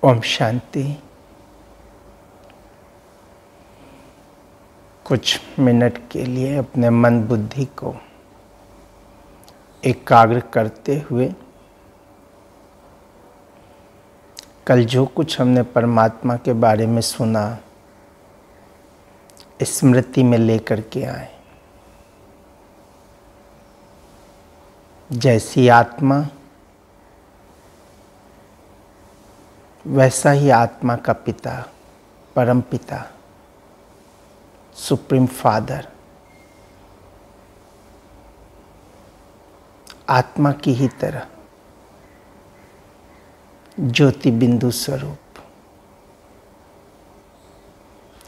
ओम शांति। कुछ मिनट के लिए अपने मन बुद्धि को एकाग्र करते हुए कल जो कुछ हमने परमात्मा के बारे में सुना स्मृति में लेकर के आए। जैसी आत्मा वैसा ही आत्मा का पिता, परम पिता, सुप्रीम फादर आत्मा की ही तरह ज्योति बिंदु स्वरूप,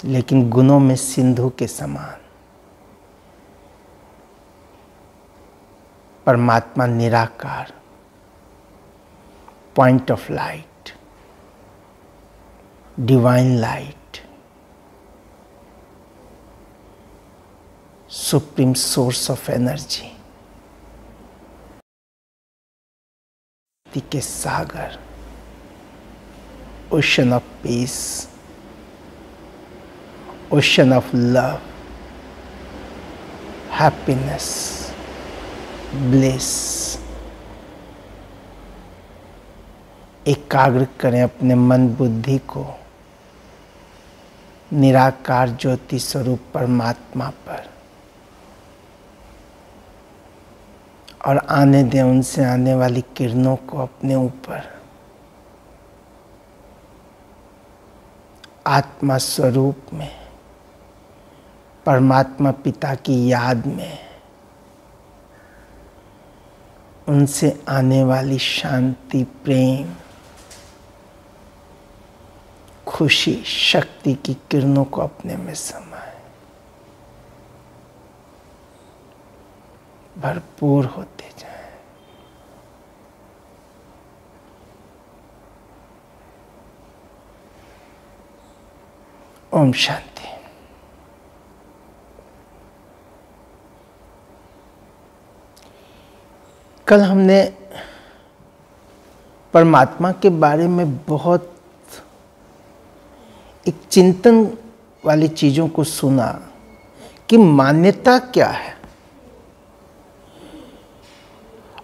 लेकिन गुणों में सिंधु के समान परमात्मा निराकार, point of light, divine light, supreme source of energy के सागर, ocean of peace, ocean of love, happiness, bliss. एकाग्र करें अपने मन बुद्धि को निराकार ज्योति स्वरूप परमात्मा पर और आने दें उनसे आने वाली किरणों को अपने ऊपर। आत्मा स्वरूप में परमात्मा पिता की याद में उनसे आने वाली शांति, प्रेम, खुशी, शक्ति की किरणों को अपने में समाए, भरपूर होते जाएं। ओम शांति। कल हमने परमात्मा के बारे में बहुत एक चिंतन वाली चीजों को सुना कि मान्यता क्या है,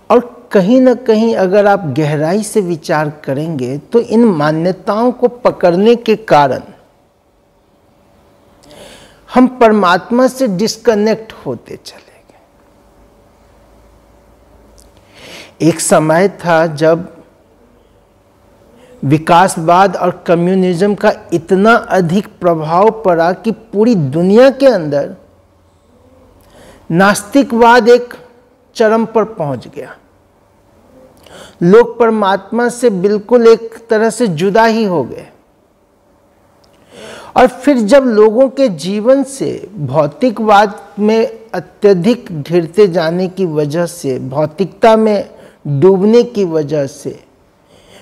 और कहीं ना कहीं अगर आप गहराई से विचार करेंगे तो इन मान्यताओं को पकड़ने के कारण हम परमात्मा से डिस्कनेक्ट होते चले गए। एक समय था जब विकासवाद और कम्युनिज्म का इतना अधिक प्रभाव पड़ा कि पूरी दुनिया के अंदर नास्तिकवाद एक चरम पर पहुंच गया। लोग परमात्मा से बिल्कुल एक तरह से जुदा ही हो गए। और फिर जब लोगों के जीवन से भौतिकवाद में अत्यधिक घिरते जाने की वजह से, भौतिकता में डूबने की वजह से,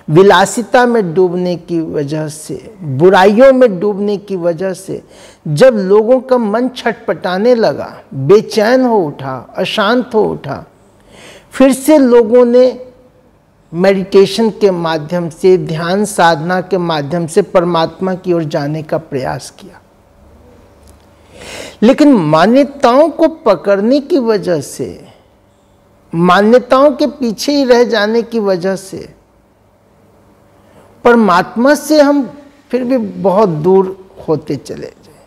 विलासिता में डूबने की वजह से, बुराइयों में डूबने की वजह से जब लोगों का मन छटपटाने लगा, बेचैन हो उठा, अशांत हो उठा, फिर से लोगों ने मेडिटेशन के माध्यम से, ध्यान साधना के माध्यम से परमात्मा की ओर जाने का प्रयास किया। लेकिन मान्यताओं को पकड़ने की वजह से, मान्यताओं के पीछे ही रह जाने की वजह से परमात्मा से हम फिर भी बहुत दूर होते चले जाए।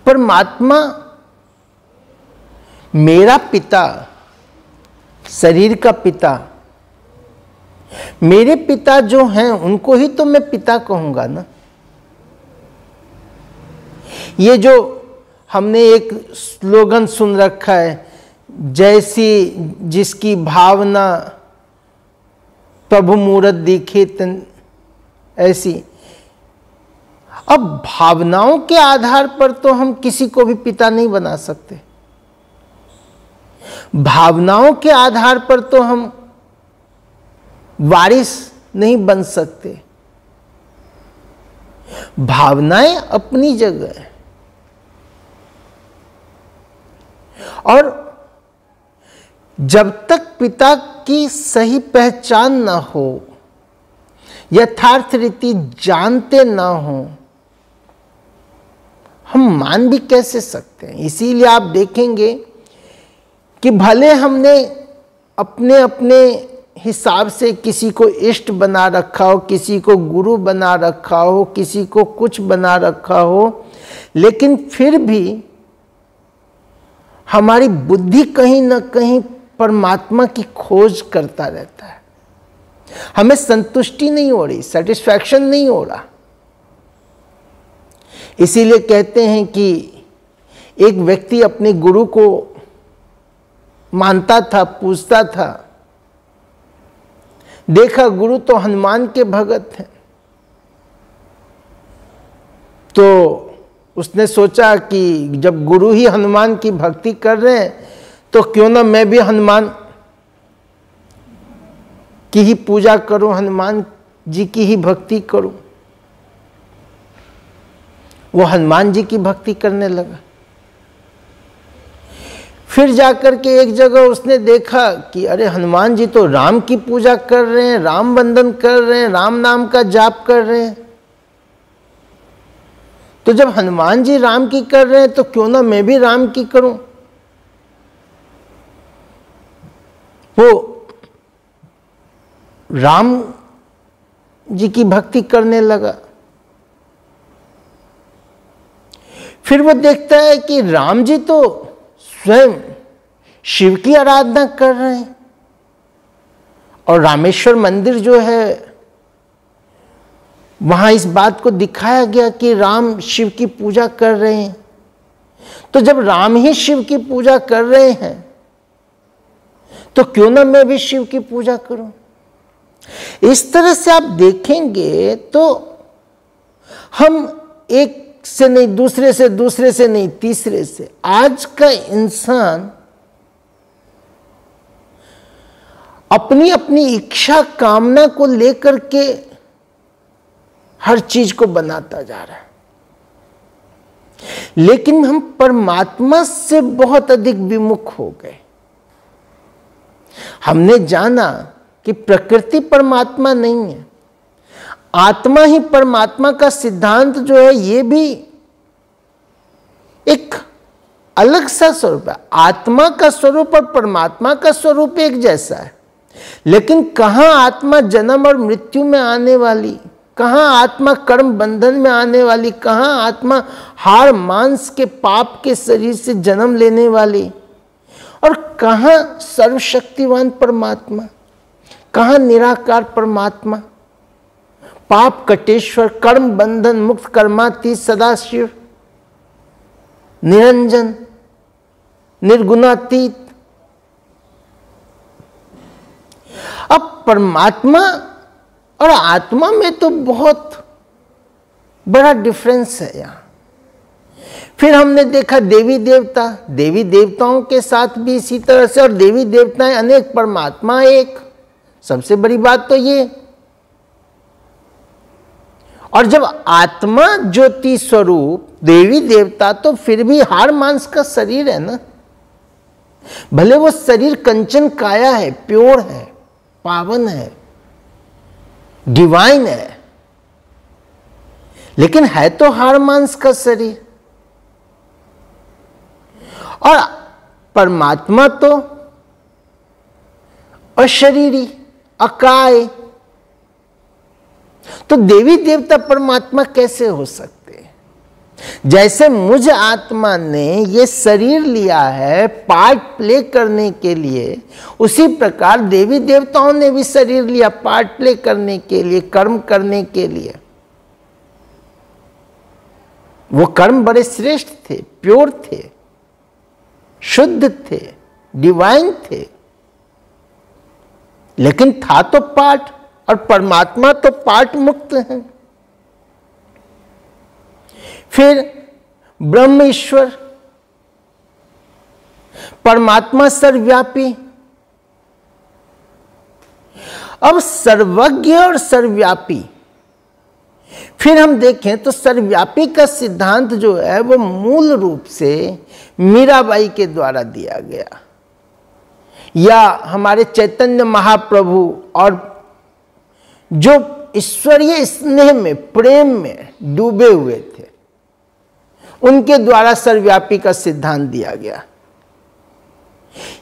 परमात्मा मेरा पिता, शरीर का पिता, मेरे पिता जो हैं उनको ही तो मैं पिता कहूंगा ना। ये जो हमने एक स्लोगन सुन रखा है, जैसी जिसकी भावना प्रभु मूरत दिखे तन ऐसी। अब भावनाओं के आधार पर तो हम किसी को भी पिता नहीं बना सकते। भावनाओं के आधार पर तो हम वारिस नहीं बन सकते। भावनाएं अपनी जगह है और जब तक पिता की सही पहचान ना हो, यथार्थ रीति जानते ना हो, हम मान भी कैसे सकते हैं। इसीलिए आप देखेंगे कि भले हमने अपने अपने हिसाब से किसी को इष्ट बना रखा हो, किसी को गुरु बना रखा हो, किसी को कुछ बना रखा हो, लेकिन फिर भी हमारी बुद्धि कहीं ना कहीं परमात्मा की खोज करता रहता है। हमें संतुष्टि नहीं हो रही, सेटिस्फैक्शन नहीं हो रहा। इसीलिए कहते हैं कि एक व्यक्ति अपने गुरु को मानता था, पूजता था, देखा गुरु तो हनुमान के भगत हैं, तो उसने सोचा कि जब गुरु ही हनुमान की भक्ति कर रहे हैं तो क्यों ना मैं भी हनुमान की ही पूजा करूं, हनुमान जी की ही भक्ति करूं। वो हनुमान जी की भक्ति करने लगा। फिर जाकर के एक जगह उसने देखा कि अरे हनुमान जी तो राम की पूजा कर रहे हैं, राम वंदन कर रहे हैं, राम नाम का जाप कर रहे हैं। तो जब हनुमान जी राम की कर रहे हैं तो क्यों ना मैं भी राम की करूं। वो राम जी की भक्ति करने लगा। फिर वो देखता है कि राम जी तो स्वयं शिव की आराधना कर रहे हैं, और रामेश्वर मंदिर जो है वहां इस बात को दिखाया गया कि राम शिव की पूजा कर रहे हैं। तो जब राम ही शिव की पूजा कर रहे हैं तो क्यों ना मैं भी शिव की पूजा करूं। इस तरह से आप देखेंगे तो हम एक से नहीं, दूसरे से, दूसरे से नहीं, तीसरे से, आज का इंसान अपनी अपनी इच्छा कामना को लेकर के हर चीज को बनाता जा रहा है। लेकिन हम परमात्मा से बहुत अधिक विमुख हो गए। हमने जाना कि प्रकृति परमात्मा नहीं है, आत्मा ही परमात्मा का सिद्धांत जो है ये भी एक अलग सा स्वरूप है। आत्मा का स्वरूप और परमात्मा का स्वरूप एक जैसा है, लेकिन कहां आत्मा जन्म और मृत्यु में आने वाली, कहां आत्मा कर्म बंधन में आने वाली, कहां आत्मा हाड़ मांस के पाप के शरीर से जन्म लेने वाली, और कहां सर्वशक्तिवान परमात्मा, कहां निराकार परमात्मा, पाप कटेश्वर, कर्म बंधन मुक्त, कर्मातीत, सदाशिव, निरंजन, निर्गुणातीत। अब परमात्मा और आत्मा में तो बहुत बड़ा डिफरेंस है यहां। फिर हमने देखा देवी देवता, देवी देवताओं के साथ भी इसी तरह से, और देवी देवताएं अनेक, परमात्मा एक। सबसे बड़ी बात तो ये। और जब आत्मा ज्योति स्वरूप देवी देवता, तो फिर भी हाड़ मांस का शरीर है ना। भले वो शरीर कंचन काया है, प्योर है, पावन है, डिवाइन है, लेकिन है तो हाड़ मांस का शरीर। और परमात्मा तो अशरीरी, अकाय। तो देवी देवता परमात्मा कैसे हो सकते हैं? जैसे मुझ आत्मा ने ये शरीर लिया है पार्ट प्ले करने के लिए, उसी प्रकार देवी देवताओं ने भी शरीर लिया पार्ट प्ले करने के लिए, कर्म करने के लिए। वो कर्म बड़े श्रेष्ठ थे, प्योर थे, शुद्ध थे, डिवाइन थे, लेकिन था तो पार्ट, और परमात्मा तो पार्ट मुक्त है। फिर ब्रह्म ईश्वर, परमात्मा सर्वव्यापी। अब सर्वज्ञ और सर्वव्यापी, फिर हम देखें तो सर्वव्यापी का सिद्धांत जो है वो मूल रूप से मीराबाई के द्वारा दिया गया, या हमारे चैतन्य महाप्रभु, और जो ईश्वरीय स्नेह में, प्रेम में डूबे हुए थे, उनके द्वारा सर्वव्यापी का सिद्धांत दिया गया।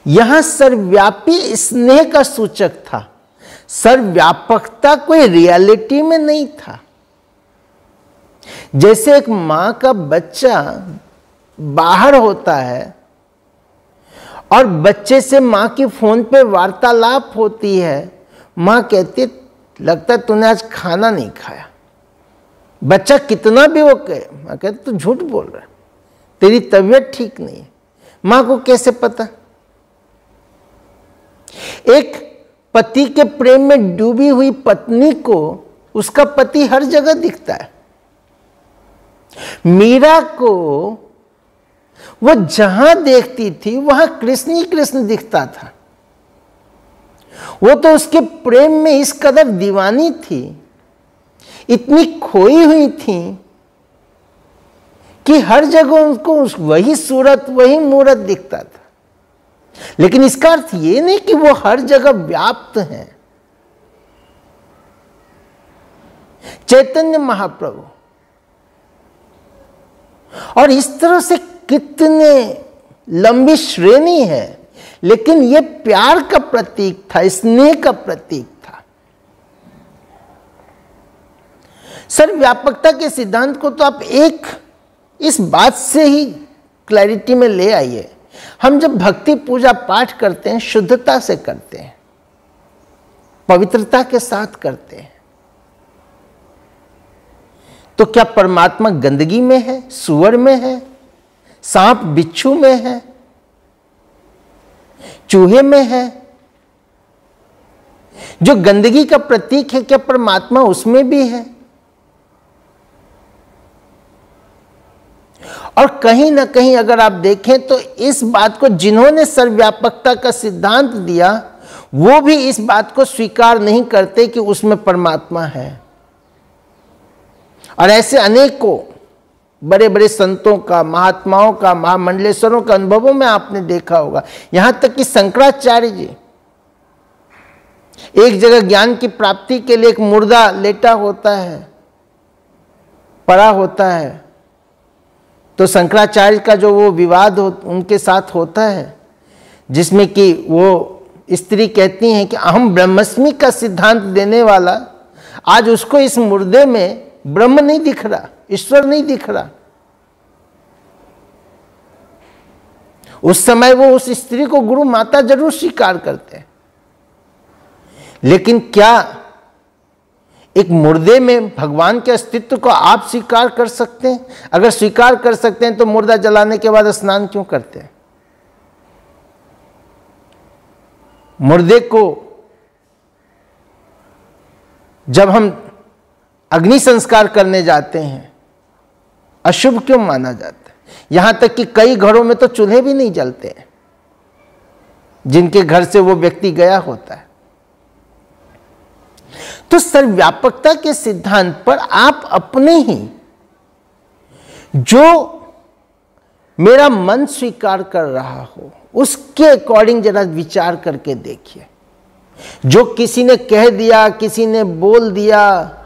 यहां सर्वव्यापी स्नेह का सूचक था, सर्वव्यापकता कोई रियलिटी में नहीं था। जैसे एक मां का बच्चा बाहर होता है और बच्चे से मां की फोन पे वार्तालाप होती है, मां कहती लगता है तूने आज खाना नहीं खाया। बच्चा कितना भी वो कहे, मां कहती तू झूठ बोल रहा है, तेरी तबीयत ठीक नहीं है। मां को कैसे पता? एक पति के प्रेम में डूबी हुई पत्नी को उसका पति हर जगह दिखता है। मीरा को वो जहां देखती थी वहां कृष्ण ही कृष्ण दिखता था। वो तो उसके प्रेम में इस कदर दीवानी थी, इतनी खोई हुई थी कि हर जगह उनको वही सूरत, वही मूरत दिखता था। लेकिन इसका अर्थ ये नहीं कि वो हर जगह व्याप्त हैं। चैतन्य महाप्रभु और इस तरह से कितने लंबी श्रेणी है, लेकिन यह प्यार का प्रतीक था, स्नेह का प्रतीक था। सर्वव्यापकता के सिद्धांत को तो आप एक इस बात से ही क्लैरिटी में ले आइए। हम जब भक्ति पूजा पाठ करते हैं, शुद्धता से करते हैं, पवित्रता के साथ करते हैं, तो क्या परमात्मा गंदगी में है, सुअर में है, सांप बिच्छू में है, चूहे में है? जो गंदगी का प्रतीक है, क्या परमात्मा उसमें भी है? और कहीं ना कहीं अगर आप देखें तो इस बात को जिन्होंने सर्वव्यापकता का सिद्धांत दिया, वो भी इस बात को स्वीकार नहीं करते कि उसमें परमात्मा है। और ऐसे अनेकों बड़े बड़े संतों का, महात्माओं का, महामंडलेश्वरों का अनुभवों में आपने देखा होगा। यहां तक कि शंकराचार्य जी एक जगह ज्ञान की प्राप्ति के लिए एक मुर्दा लेटा होता है, पड़ा होता है, तो शंकराचार्य का जो वो विवाद उनके साथ होता है, जिसमें कि वो स्त्री कहती हैं कि अहम ब्रह्मस्मि का सिद्धांत देने वाला, आज उसको इस मुर्दे में ब्रह्म नहीं दिख रहा, ईश्वर नहीं दिख रहा। उस समय वो उस स्त्री को गुरु माता जरूर स्वीकार करते हैं, लेकिन क्या एक मुर्दे में भगवान के अस्तित्व को आप स्वीकार कर सकते हैं? अगर स्वीकार कर सकते हैं तो मुर्दा जलाने के बाद स्नान क्यों करते हैं? मुर्दे को जब हम अग्नि संस्कार करने जाते हैं, अशुभ क्यों माना जाता है? यहां तक कि कई घरों में तो चूल्हे भी नहीं जलते हैं जिनके घर से वो व्यक्ति गया होता है। तो सर्वव्यापकता के सिद्धांत पर आप अपने ही जो मेरा मन स्वीकार कर रहा हो उसके अकॉर्डिंग जरा विचार करके देखिए। जो किसी ने कह दिया, किसी ने बोल दिया,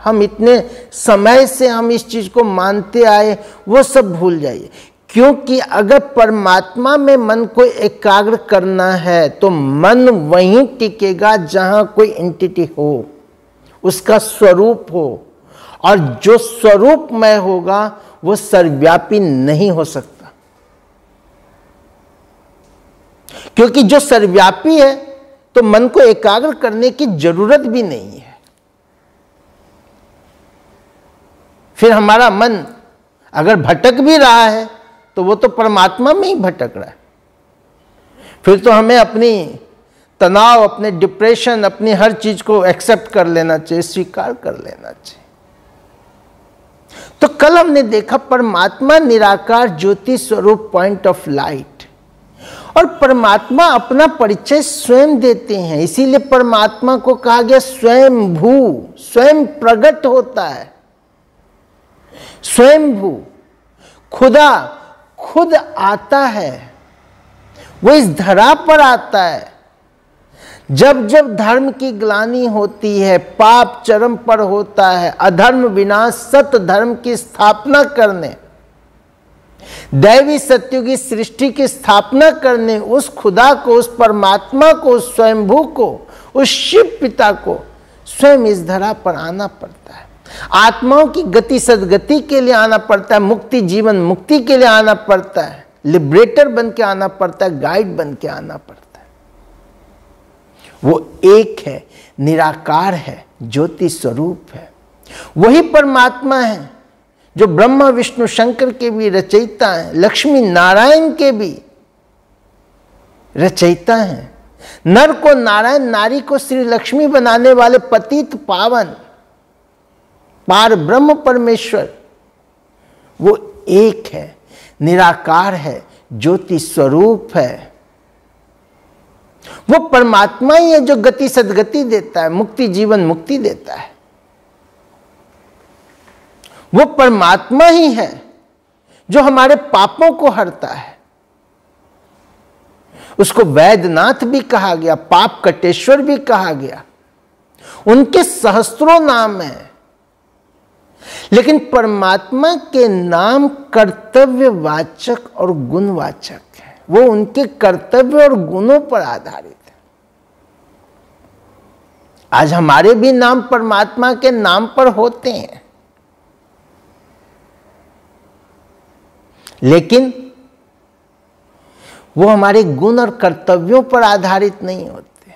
हम इतने समय से हम इस चीज को मानते आए, वो सब भूल जाइए। क्योंकि अगर परमात्मा में मन को एकाग्र करना है तो मन वहीं टिकेगा जहां कोई एंटिटी हो, उसका स्वरूप हो, और जो स्वरूपमय होगा वो सर्वव्यापी नहीं हो सकता। क्योंकि जो सर्वव्यापी है तो मन को एकाग्र करने की जरूरत भी नहीं है। फिर हमारा मन अगर भटक भी रहा है तो वो तो परमात्मा में ही भटक रहा है। फिर तो हमें अपनी तनाव, अपने डिप्रेशन, अपनी हर चीज को एक्सेप्ट कर लेना चाहिए, स्वीकार कर लेना चाहिए। तो कल हमने देखा परमात्मा निराकार ज्योति स्वरूप, पॉइंट ऑफ लाइट, और परमात्मा अपना परिचय स्वयं देते हैं। इसीलिए परमात्मा को कहा गया स्वयं भू, स्वयं प्रकट होता है। स्वयं भू, खुदा खुद आता है, वो इस धरा पर आता है। जब जब धर्म की ग्लानि होती है, पाप चरम पर होता है, अधर्म विनाश, सत्य धर्म की स्थापना करने, दैवी सत्यों की सृष्टि की स्थापना करने उस खुदा को, उस परमात्मा को, उस स्वयंभू को, उस शिव पिता को स्वयं इस धरा पर आना पड़ता है। आत्माओं की गति सदगति के लिए आना पड़ता है, मुक्ति जीवन मुक्ति के लिए आना पड़ता है, लिबरेटर बन के आना पड़ता है, गाइड बन के आना पड़ता है। वो एक है, निराकार है, ज्योति स्वरूप है। वही परमात्मा है जो ब्रह्मा विष्णु शंकर के भी रचयिता हैं, लक्ष्मी नारायण के भी रचयिता हैं। नर को नारायण, नारी को श्री लक्ष्मी बनाने वाले पतित पावन पार ब्रह्म परमेश्वर वो एक है, निराकार है, ज्योति स्वरूप है। वो परमात्मा ही है जो गति सदगति देता है, मुक्ति जीवन मुक्ति देता है। वो परमात्मा ही है जो हमारे पापों को हरता है। उसको वैद्यनाथ भी कहा गया, पाप कटेश्वर भी कहा गया। उनके सहस्त्रों नाम हैं, लेकिन परमात्मा के नाम कर्तव्यवाचक और गुणवाचक है। वो उनके कर्तव्य और गुणों पर आधारित है। आज हमारे भी नाम परमात्मा के नाम पर होते हैं, लेकिन वो हमारे गुण और कर्तव्यों पर आधारित नहीं होते।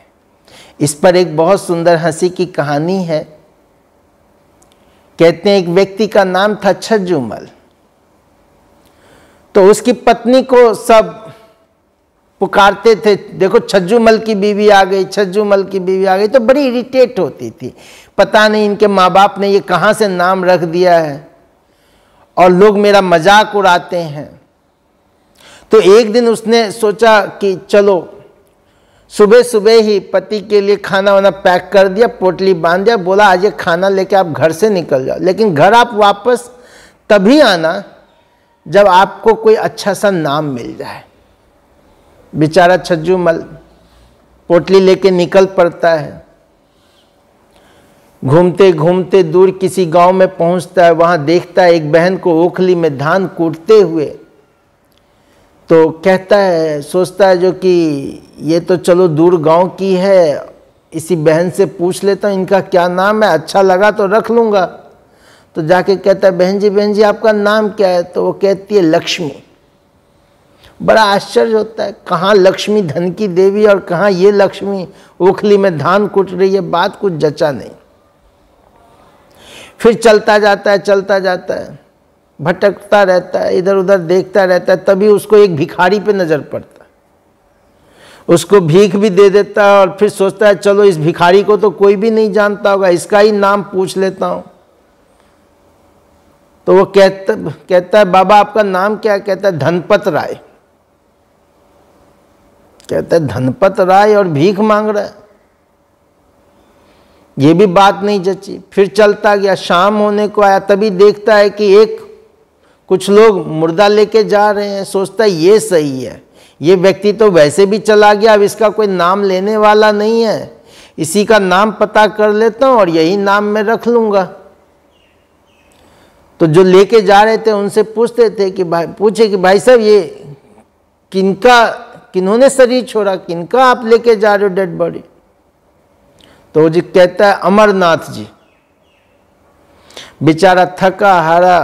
इस पर एक बहुत सुंदर हंसी की कहानी है। कहते हैं एक व्यक्ति का नाम था छज्जूमल। तो उसकी पत्नी को सब पुकारते थे, देखो छज्जूमल की बीवी आ गई, छज्जूमल की बीवी आ गई। तो बड़ी इरिटेट होती थी, पता नहीं इनके माँ बाप ने ये कहाँ से नाम रख दिया है और लोग मेरा मजाक उड़ाते हैं। तो एक दिन उसने सोचा कि चलो सुबह सुबह ही पति के लिए खाना वाना पैक कर दिया, पोटली बांध दिया, बोला आज ये खाना लेके आप घर से निकल जाओ, लेकिन घर आप वापस तभी आना जब आपको कोई अच्छा सा नाम मिल जाए। बेचारा छज्जूमल पोटली लेके निकल पड़ता है। घूमते घूमते दूर किसी गांव में पहुंचता है। वहां देखता है एक बहन को ओखली में धान कूटते हुए। तो कहता है, सोचता है जो कि ये तो चलो दूर गांव की है, इसी बहन से पूछ लेता हूँ इनका क्या नाम है, अच्छा लगा तो रख लूँगा। तो जाके कहता है बहन जी आपका नाम क्या है? तो वो कहती है लक्ष्मी। बड़ा आश्चर्य होता है, कहाँ लक्ष्मी धन की देवी और कहाँ ये लक्ष्मी ओखली में धान कूट रही है, बात कुछ जचा नहीं। फिर चलता जाता है, भटकता रहता है, इधर उधर देखता रहता है। तभी उसको एक भिखारी पे नजर पड़ता है, उसको भीख भी दे देता है और फिर सोचता है चलो इस भिखारी को तो कोई भी नहीं जानता होगा, इसका ही नाम पूछ लेता हूं। तो वो कहता है बाबा आपका नाम क्या? कहता है धनपत राय। कहता है धनपत राय और भीख मांग रहा है, ये भी बात नहीं जची। फिर चलता गया, शाम होने को आया, तभी देखता है कि कुछ लोग मुर्दा लेके जा रहे हैं। सोचता है ये सही है, ये व्यक्ति तो वैसे भी चला गया, अब इसका कोई नाम लेने वाला नहीं है, इसी का नाम पता कर लेता हूं और यही नाम मैं रख लूंगा। तो जो लेके जा रहे थे उनसे पूछते थे कि भाई साहब ये किन्होंने शरीर छोड़ा, किनका आप लेके जा रहे हो डेड बॉडी? तो वो जी कहता है अमरनाथ जी। बेचारा थका हारा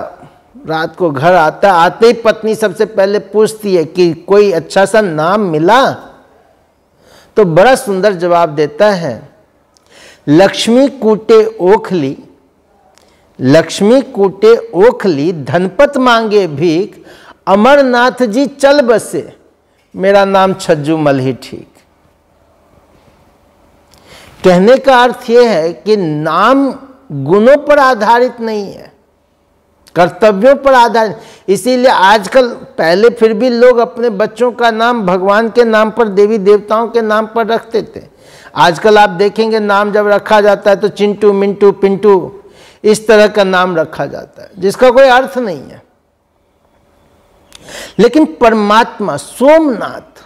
रात को घर आता, आते ही पत्नी सबसे पहले पूछती है कि कोई अच्छा सा नाम मिला? तो बड़ा सुंदर जवाब देता है, लक्ष्मी कूटे ओखली, लक्ष्मी कूटे ओखली, धनपत मांगे भीख, अमरनाथ जी चल बसे, मेरा नाम छज्जूमल ही ठीक। कहने का अर्थ यह है कि नाम गुणों पर आधारित नहीं है, कर्तव्यों पर आधारित। इसीलिए आजकल, पहले फिर भी लोग अपने बच्चों का नाम भगवान के नाम पर, देवी देवताओं के नाम पर रखते थे। आजकल आप देखेंगे नाम जब रखा जाता है तो चिंटू मिंटू पिंटू इस तरह का नाम रखा जाता है जिसका कोई अर्थ नहीं है। लेकिन परमात्मा सोमनाथ,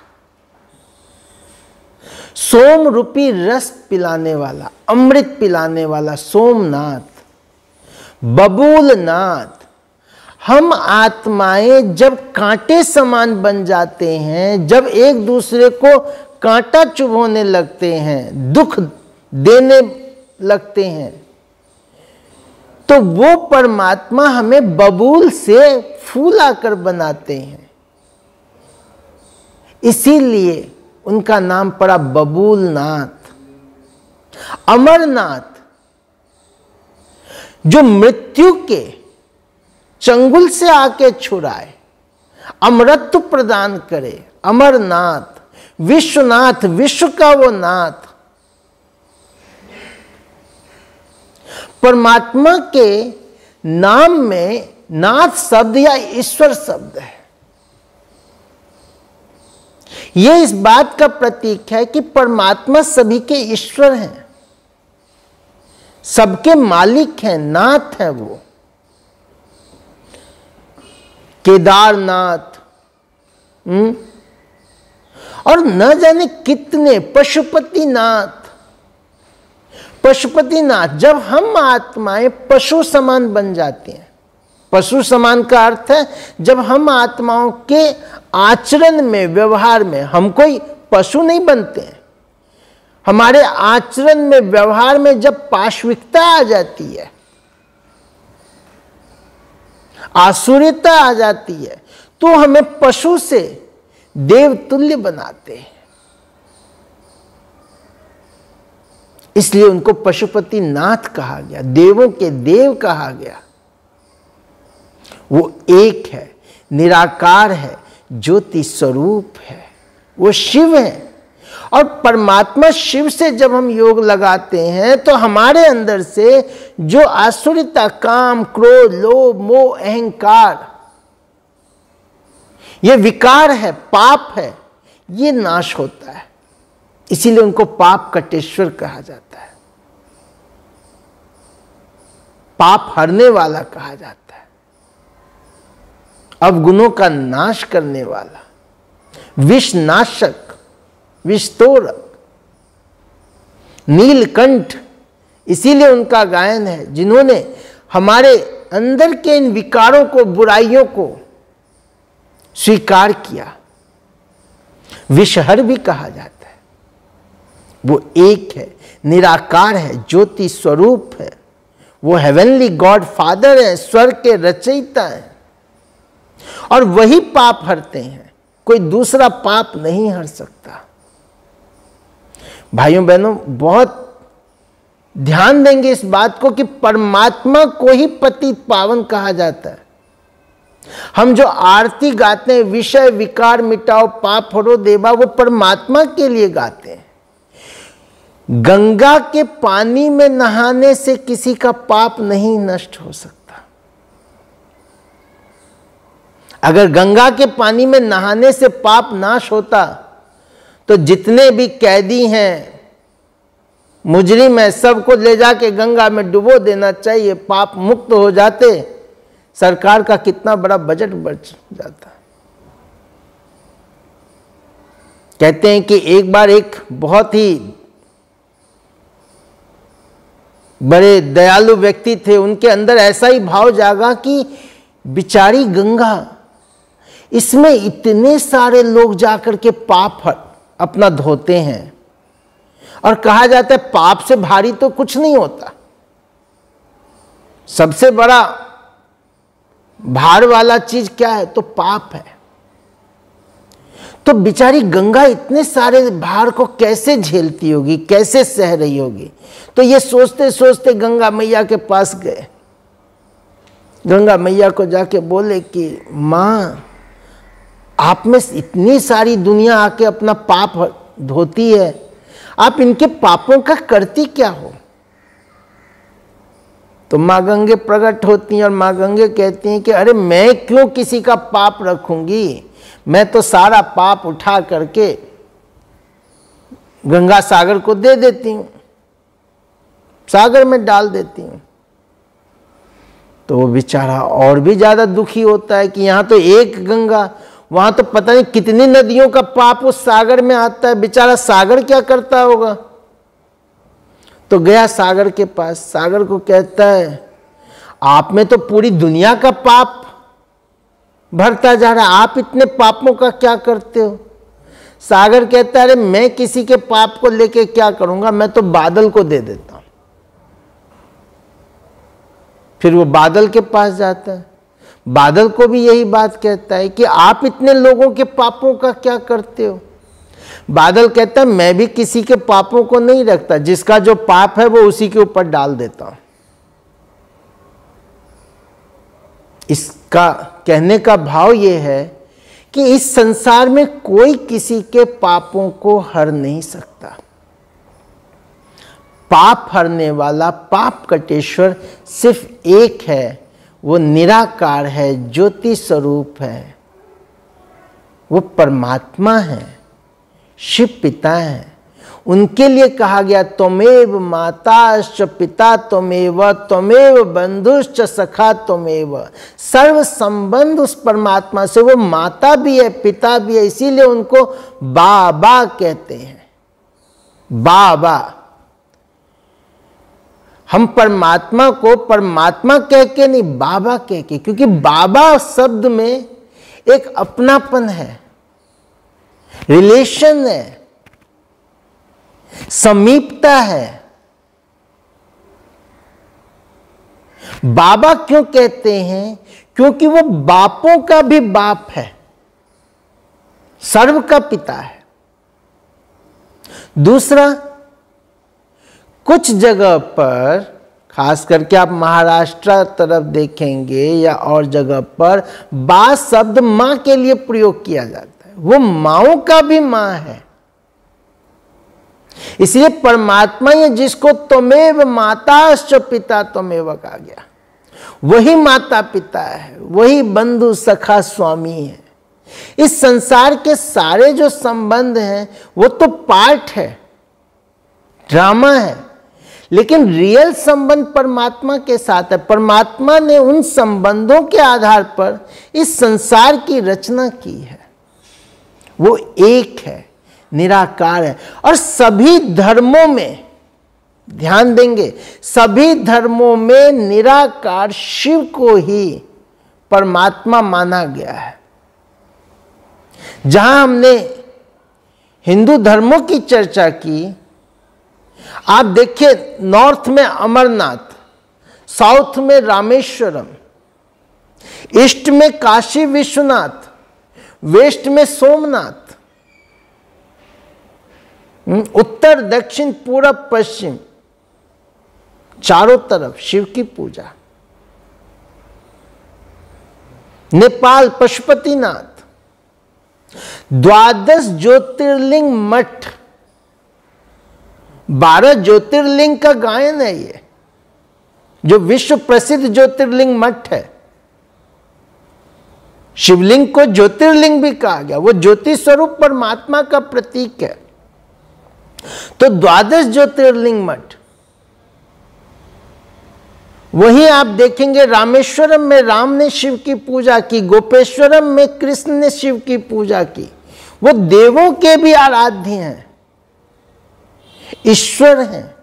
सोम रूपी रस पिलाने वाला, अमृत पिलाने वाला सोमनाथ, बबूलनाथ। हम आत्माएं जब कांटे समान बन जाते हैं, जब एक दूसरे को कांटा चुभोने लगते हैं, दुख देने लगते हैं, तो वो परमात्मा हमें बबूल से फूल आकर बनाते हैं। इसीलिए उनका नाम पड़ा बबूलनाथ। अमरनाथ, जो मृत्यु के चंगुल से आके छुड़ाए, अमरत्व प्रदान करे, अमरनाथ, विश्वनाथ, विश्व का वो नाथ। परमात्मा के नाम में नाथ शब्द या ईश्वर शब्द है। यह इस बात का प्रतीक है कि परमात्मा सभी के ईश्वर हैं, सबके मालिक हैं, नाथ है वो। केदारनाथ और न जाने कितने, पशुपतिनाथ। पशुपतिनाथ, जब हम आत्माएं पशु समान बन जाती हैं, पशु समान का अर्थ है जब हम आत्माओं के आचरण में, व्यवहार में, हम कोई पशु नहीं बनते हैं, हमारे आचरण में, व्यवहार में जब पाशविकता आ जाती है, आसुरियता आ जाती है, तो हमें पशु से देवतुल्य बनाते हैं। इसलिए उनको पशुपति नाथ कहा गया, देवों के देव कहा गया। वो एक है, निराकार है, ज्योति स्वरूप है, वो शिव है। और परमात्मा शिव से जब हम योग लगाते हैं तो हमारे अंदर से जो आसुरिता, काम, क्रोध, लोभ, मोह, अहंकार, ये विकार है, पाप है, ये नाश होता है। इसीलिए उनको पाप कटेश्वर कहा जाता है, पाप हरने वाला कहा जाता है, अवगुणों का नाश करने वाला, विषनाशक, विषतोरक, नीलकंठ। इसीलिए उनका गायन है, जिन्होंने हमारे अंदर के इन विकारों को, बुराइयों को स्वीकार किया। विषहर भी कहा जाता है। वो एक है, निराकार है, ज्योति स्वरूप है, वो हेवनली गॉड फादर है, स्वर्ग के रचयिता हैं, और वही पाप हरते हैं, कोई दूसरा पाप नहीं हर सकता। भाइयों बहनों, बहुत ध्यान देंगे इस बात को कि परमात्मा को ही पतित पावन कहा जाता है। हम जो आरती गाते हैं, विषय विकार मिटाओ पाप हरो देवा, वो परमात्मा के लिए गाते हैं। गंगा के पानी में नहाने से किसी का पाप नहीं नष्ट हो सकता। अगर गंगा के पानी में नहाने से पाप नाश होता तो जितने भी कैदी हैं, मुजरिम है, सबको ले जाके गंगा में डुबो देना चाहिए, पाप मुक्त हो जाते, सरकार का कितना बड़ा बजट बच जाता। कहते हैं कि एक बार एक बहुत ही बड़े दयालु व्यक्ति थे, उनके अंदर ऐसा ही भाव जागा कि बिचारी गंगा, इसमें इतने सारे लोग जाकर के पाप अपना धोते हैं, और कहा जाता है पाप से भारी तो कुछ नहीं होता, सबसे बड़ा भार वाला चीज क्या है, तो पाप है। तो बिचारी गंगा इतने सारे भार को कैसे झेलती होगी, कैसे सह रही होगी। तो ये सोचते सोचते गंगा मैया के पास गए। गंगा मैया को जाके बोले कि माँ, आप में इतनी सारी दुनिया आके अपना पाप धोती है, आप इनके पापों का करती क्या हो। तो माँ गंगे प्रकट होती हैं और माँ गंगे कहती हैं कि अरे मैं क्यों किसी का पाप रखूंगी, मैं तो सारा पाप उठा करके गंगा सागर को दे देती हूँ, सागर में डाल देती हूँ। तो वो बेचारा और भी ज़्यादा दुखी होता है कि यहाँ तो एक गंगा, वहां तो पता नहीं कितनी नदियों का पाप उस सागर में आता है। बेचारा सागर क्या करता होगा। तो गया सागर के पास, सागर को कहता है आप में तो पूरी दुनिया का पाप भरता जा रहा है, आप इतने पापों का क्या करते हो। सागर कहता है अरे मैं किसी के पाप को लेके क्या करूंगा, मैं तो बादल को दे देता हूं। फिर वो बादल के पास जाता है, बादल को भी यही बात कहता है कि आप इतने लोगों के पापों का क्या करते हो। बादल कहता है मैं भी किसी के पापों को नहीं रखता, जिसका जो पाप है वो उसी के ऊपर डाल देता हूं। इसका कहने का भाव ये है कि इस संसार में कोई किसी के पापों को हर नहीं सकता। पाप हरने वाला, पाप कटेश्वर सिर्फ एक है, वो निराकार है, ज्योति स्वरूप है, वो परमात्मा है, शिव पिता है। उनके लिए कहा गया त्वमेव माताश्च पिता त्वमेव त्वमेव बंधुश्च सखा त्वमेव। सर्व संबंध उस परमात्मा से, वो माता भी है पिता भी है, इसीलिए उनको बाबा कहते हैं। बाबा, हम परमात्मा को परमात्मा कह के नहीं, बाबा कह के, क्योंकि बाबा शब्द में एक अपनापन है, रिलेशन है, समीपता है। बाबा क्यों कहते हैं? क्योंकि वो बापों का भी बाप है, सर्व का पिता है। दूसरा, कुछ जगह पर, खास करके आप महाराष्ट्र तरफ देखेंगे या और जगह पर, बा शब्द मां के लिए प्रयोग किया जाता है। वो माओं का भी मां है। इसलिए परमात्मा ये जिसको त्वमेव माताश्च पिता त्वमेव कहा गया, वही माता पिता है, वही बंधु सखा स्वामी है। इस संसार के सारे जो संबंध हैं वो तो पार्ट है, ड्रामा है, लेकिन रियल संबंध परमात्मा के साथ है। परमात्मा ने उन संबंधों के आधार पर इस संसार की रचना की है। वो एक है, निराकार है। और सभी धर्मों में, ध्यान देंगे, सभी धर्मों में निराकार शिव को ही परमात्मा माना गया है। जहां हमने हिंदू धर्मों की चर्चा की, आप देखिए नॉर्थ में अमरनाथ, साउथ में रामेश्वरम, ईस्ट में काशी विश्वनाथ, वेस्ट में सोमनाथ, उत्तर दक्षिण पूरब पश्चिम, चारों तरफ शिव की पूजा। नेपाल पशुपतिनाथ, 12 ज्योतिर्लिंग मठ, 12 ज्योतिर्लिंग का गायन है ये, जो विश्व प्रसिद्ध ज्योतिर्लिंग मठ है। शिवलिंग को ज्योतिर्लिंग भी कहा गया, वो ज्योति स्वरूप परमात्मा का प्रतीक है। तो 12 ज्योतिर्लिंग मठ, वहीं आप देखेंगे रामेश्वरम में राम ने शिव की पूजा की, गोपेश्वरम में कृष्ण ने शिव की पूजा की। वो देवों के भी आराध्य हैं, ईश्वर हैं,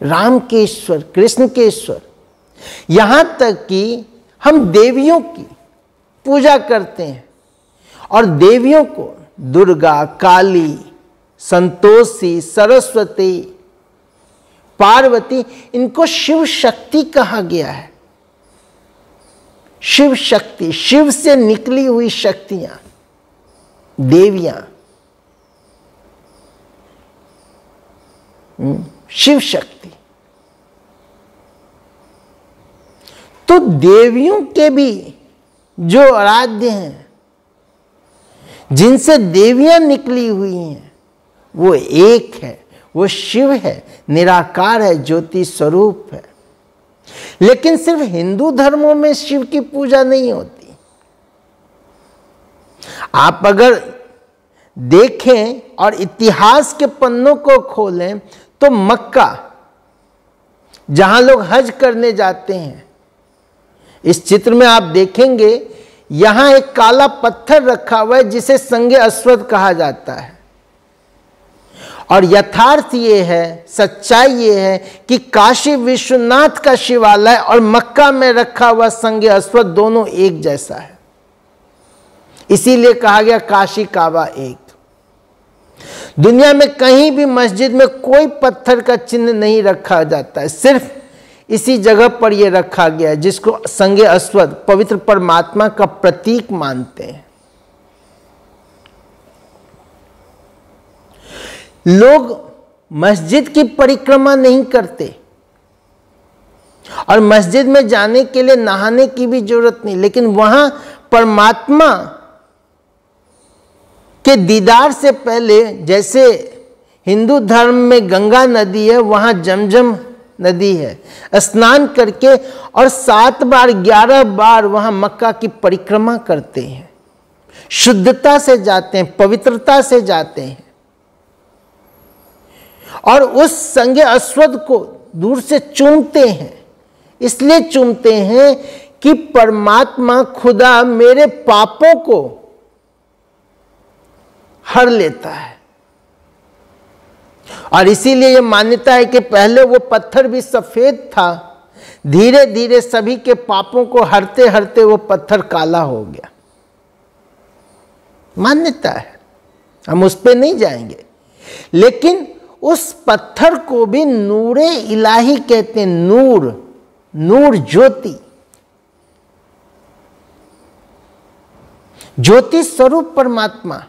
राम के ईश्वर, कृष्ण के ईश्वर। यहां तक कि हम देवियों की पूजा करते हैं, और देवियों को दुर्गा, काली, संतोषी, सरस्वती, पार्वती, इनको शिव शक्ति कहा गया है। शिव शक्ति, शिव से निकली हुई शक्तियां, देवियां, शिव शक्ति। तो देवियों के भी जो आराध्य हैं, जिनसे देवियां निकली हुई हैं, वो एक है, वो शिव है, निराकार है, ज्योति स्वरूप है। लेकिन सिर्फ हिंदू धर्मों में शिव की पूजा नहीं होती। आप अगर देखें और इतिहास के पन्नों को खोलें तो मक्का, जहां लोग हज करने जाते हैं, इस चित्र में आप देखेंगे यहां एक काला पत्थर रखा हुआ है जिसे संगे अस्वद कहा जाता है। और यथार्थ ये है, सच्चाई ये है कि काशी विश्वनाथ का शिवालय और मक्का में रखा हुआ संगे अस्वद दोनों एक जैसा है। इसीलिए कहा गया काशी काबा एक। दुनिया में कहीं भी मस्जिद में कोई पत्थर का चिन्ह नहीं रखा जाता है, सिर्फ इसी जगह पर यह रखा गया है जिसको संगे अस्वद पवित्र परमात्मा का प्रतीक मानते हैं। लोग मस्जिद की परिक्रमा नहीं करते और मस्जिद में जाने के लिए नहाने की भी जरूरत नहीं, लेकिन वहां परमात्मा के दीदार से पहले, जैसे हिंदू धर्म में गंगा नदी है वहां जमजम नदी है, स्नान करके और 7 बार 11 बार वहां मक्का की परिक्रमा करते हैं, शुद्धता से जाते हैं, पवित्रता से जाते हैं और उस संगे अस्वद को दूर से चूमते हैं। इसलिए चूमते हैं कि परमात्मा खुदा मेरे पापों को हर लेता है। और इसीलिए यह मान्यता है कि पहले वो पत्थर भी सफेद था, धीरे धीरे सभी के पापों को हरते हरते वो पत्थर काला हो गया। मान्यता है, हम उस पे नहीं जाएंगे, लेकिन उस पत्थर को भी नूरे इलाही कहते हैं। नूर, नूर ज्योति, ज्योति स्वरूप परमात्मा।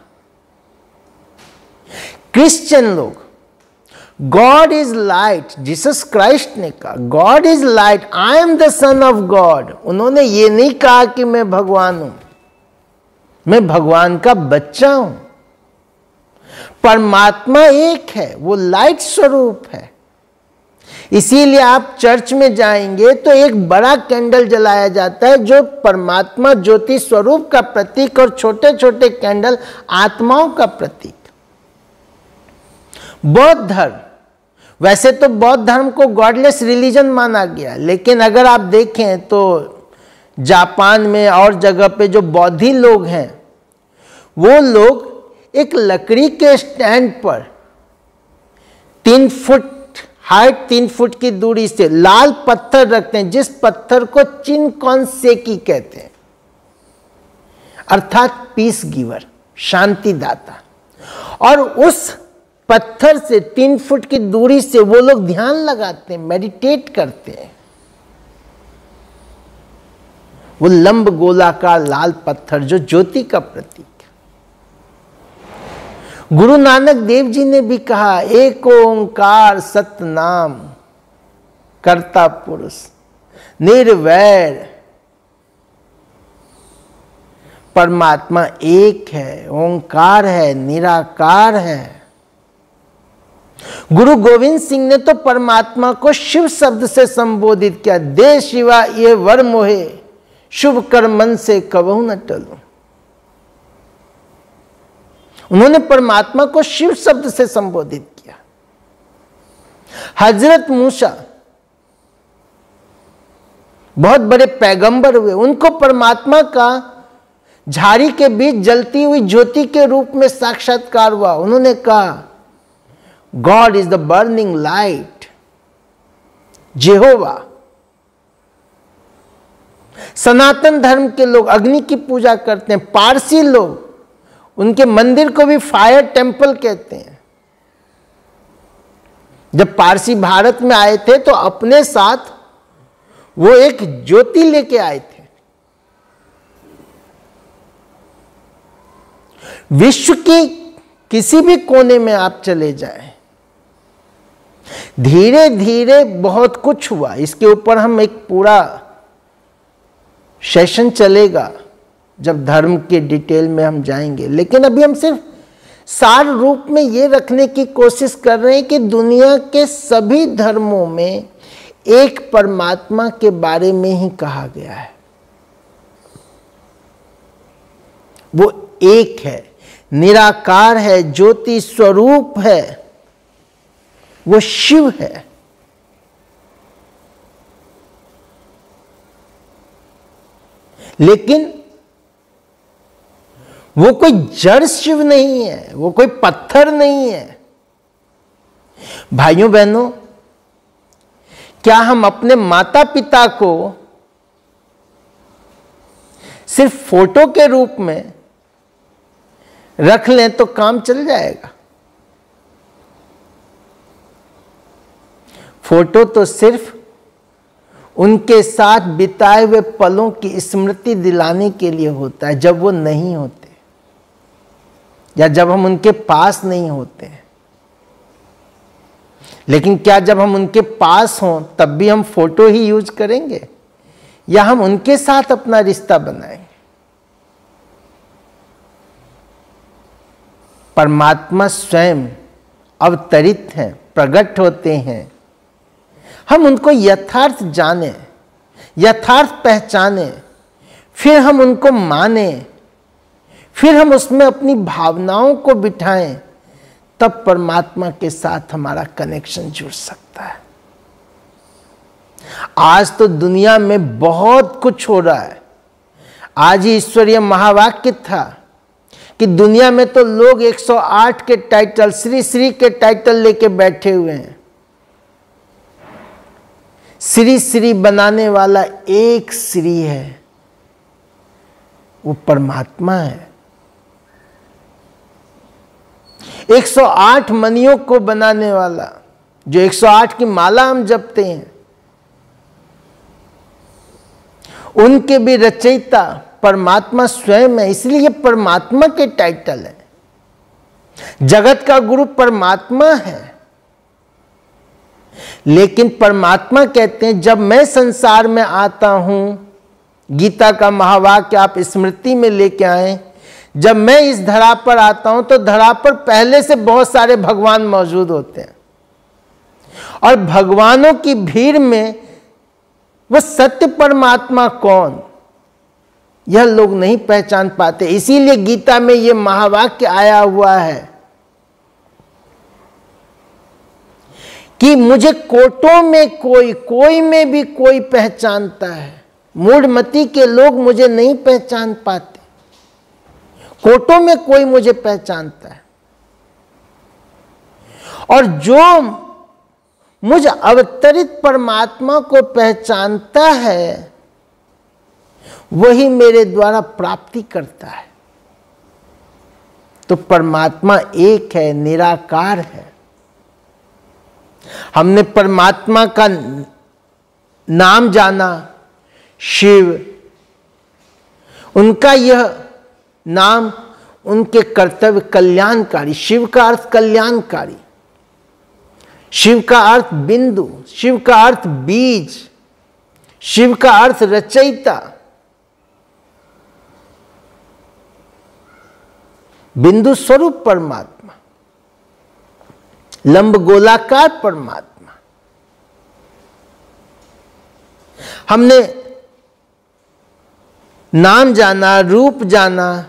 क्रिश्चियन लोग God is light, Jesus Christ ने कहा God is light, I am the son of God. उन्होंने ये नहीं कहा कि मैं भगवान हूं, मैं भगवान का बच्चा हूं। परमात्मा एक है, वो लाइट स्वरूप है। इसीलिए आप चर्च में जाएंगे तो एक बड़ा कैंडल जलाया जाता है जो परमात्मा ज्योति स्वरूप का प्रतीक, और छोटे छोटे कैंडल आत्माओं का प्रतीक। बौद्ध धर्म, वैसे तो बौद्ध धर्म को गॉडलेस रिलीजन माना गया, लेकिन अगर आप देखें तो जापान में और जगह पे जो बौद्धि लोग हैं, वो लोग एक लकड़ी के स्टैंड पर 3 फुट हाइट, 3 फुट की दूरी से लाल पत्थर रखते हैं, जिस पत्थर को चिनकॉन्सेकी कहते हैं, अर्थात पीस गिवर, शांति दाता। और उस पत्थर से 3 फुट की दूरी से वो लोग ध्यान लगाते हैं, मेडिटेट करते हैं। वो लंब गोलाकार लाल पत्थर जो ज्योति का प्रतीक। गुरु नानक देव जी ने भी कहा एक ओंकार सतनाम, कर्ता पुरुष निर्वैर। परमात्मा एक है, ओंकार है, निराकार है। गुरु गोविंद सिंह ने तो परमात्मा को शिव शब्द से संबोधित किया, दे शिवा ये वर मोहे, शुभ कर्म मन से कबहू न टलूं। उन्होंने परमात्मा को शिव शब्द से संबोधित किया। हजरत मूसा बहुत बड़े पैगंबर हुए, उनको परमात्मा का झाड़ी के बीच जलती हुई ज्योति के रूप में साक्षात्कार हुआ। उन्होंने कहा God is the burning light, Jehovah. सनातन धर्म के लोग अग्नि की पूजा करते हैं। पारसी लोग उनके मंदिर को भी फायर टेम्पल कहते हैं। जब पारसी भारत में आए थे तो अपने साथ वो एक ज्योति लेके आए थे। विश्व के किसी भी कोने में आप चले जाएं, धीरे धीरे बहुत कुछ हुआ। इसके ऊपर हम एक पूरा सेशन चलेगा जब धर्म के डिटेल में हम जाएंगे, लेकिन अभी हम सिर्फ सार रूप में ये रखने की कोशिश कर रहे हैं कि दुनिया के सभी धर्मों में एक परमात्मा के बारे में ही कहा गया है। वो एक है, निराकार है, ज्योति स्वरूप है, वो शिव है। लेकिन वो कोई जड़ शिव नहीं है, वो कोई पत्थर नहीं है। भाइयों बहनों, क्या हम अपने माता पिता को सिर्फ फोटो के रूप में रख लें तो काम चल जाएगा? फोटो तो सिर्फ उनके साथ बिताए हुए पलों की स्मृति दिलाने के लिए होता है, जब वो नहीं होते या जब हम उनके पास नहीं होते हैं। लेकिन क्या जब हम उनके पास हों तब भी हम फोटो ही यूज करेंगे, या हम उनके साथ अपना रिश्ता बनाएंगे? परमात्मा स्वयं अवतरित हैं, प्रकट होते हैं। हम उनको यथार्थ जाने, यथार्थ पहचाने, फिर हम उनको माने, फिर हम उसमें अपनी भावनाओं को बिठाएं, तब परमात्मा के साथ हमारा कनेक्शन जुड़ सकता है। आज तो दुनिया में बहुत कुछ हो रहा है। आज ही ईश्वरीय महावाक्य था कि दुनिया में तो लोग 108 के टाइटल, श्री श्री के टाइटल लेके बैठे हुए हैं। श्री श्री बनाने वाला एक श्री है, वो परमात्मा है। 108 मणियों को बनाने वाला, जो 108 की माला हम जपते हैं, उनके भी रचयिता परमात्मा स्वयं है। इसलिए परमात्मा के टाइटल है। जगत का गुरु परमात्मा है। लेकिन परमात्मा कहते हैं, जब मैं संसार में आता हूं, गीता का महावाक्य आप स्मृति में लेके आए, जब मैं इस धरा पर आता हूं तो धरा पर पहले से बहुत सारे भगवान मौजूद होते हैं, और भगवानों की भीड़ में वो सत्य परमात्मा कौन, यह लोग नहीं पहचान पाते। इसीलिए गीता में यह महावाक्य आया हुआ है कि मुझे कोटों में कोई में भी कोई पहचानता है। मूढ़मती के लोग मुझे नहीं पहचान पाते, कोटों में कोई मुझे पहचानता है। और जो मुझ अवतरित परमात्मा को पहचानता है, वही मेरे द्वारा प्राप्ति करता है। तो परमात्मा एक है, निराकार है। हमने परमात्मा का नाम जाना, शिव। उनका यह नाम, उनके कर्तव्य कल्याणकारी। शिव का अर्थ कल्याणकारी, शिव का अर्थ बिंदु, शिव का अर्थ बीज, शिव का अर्थ रचयिता। बिंदु स्वरूप परमात्मा, लंब गोलाकार परमात्मा। हमने नाम जाना, रूप जाना,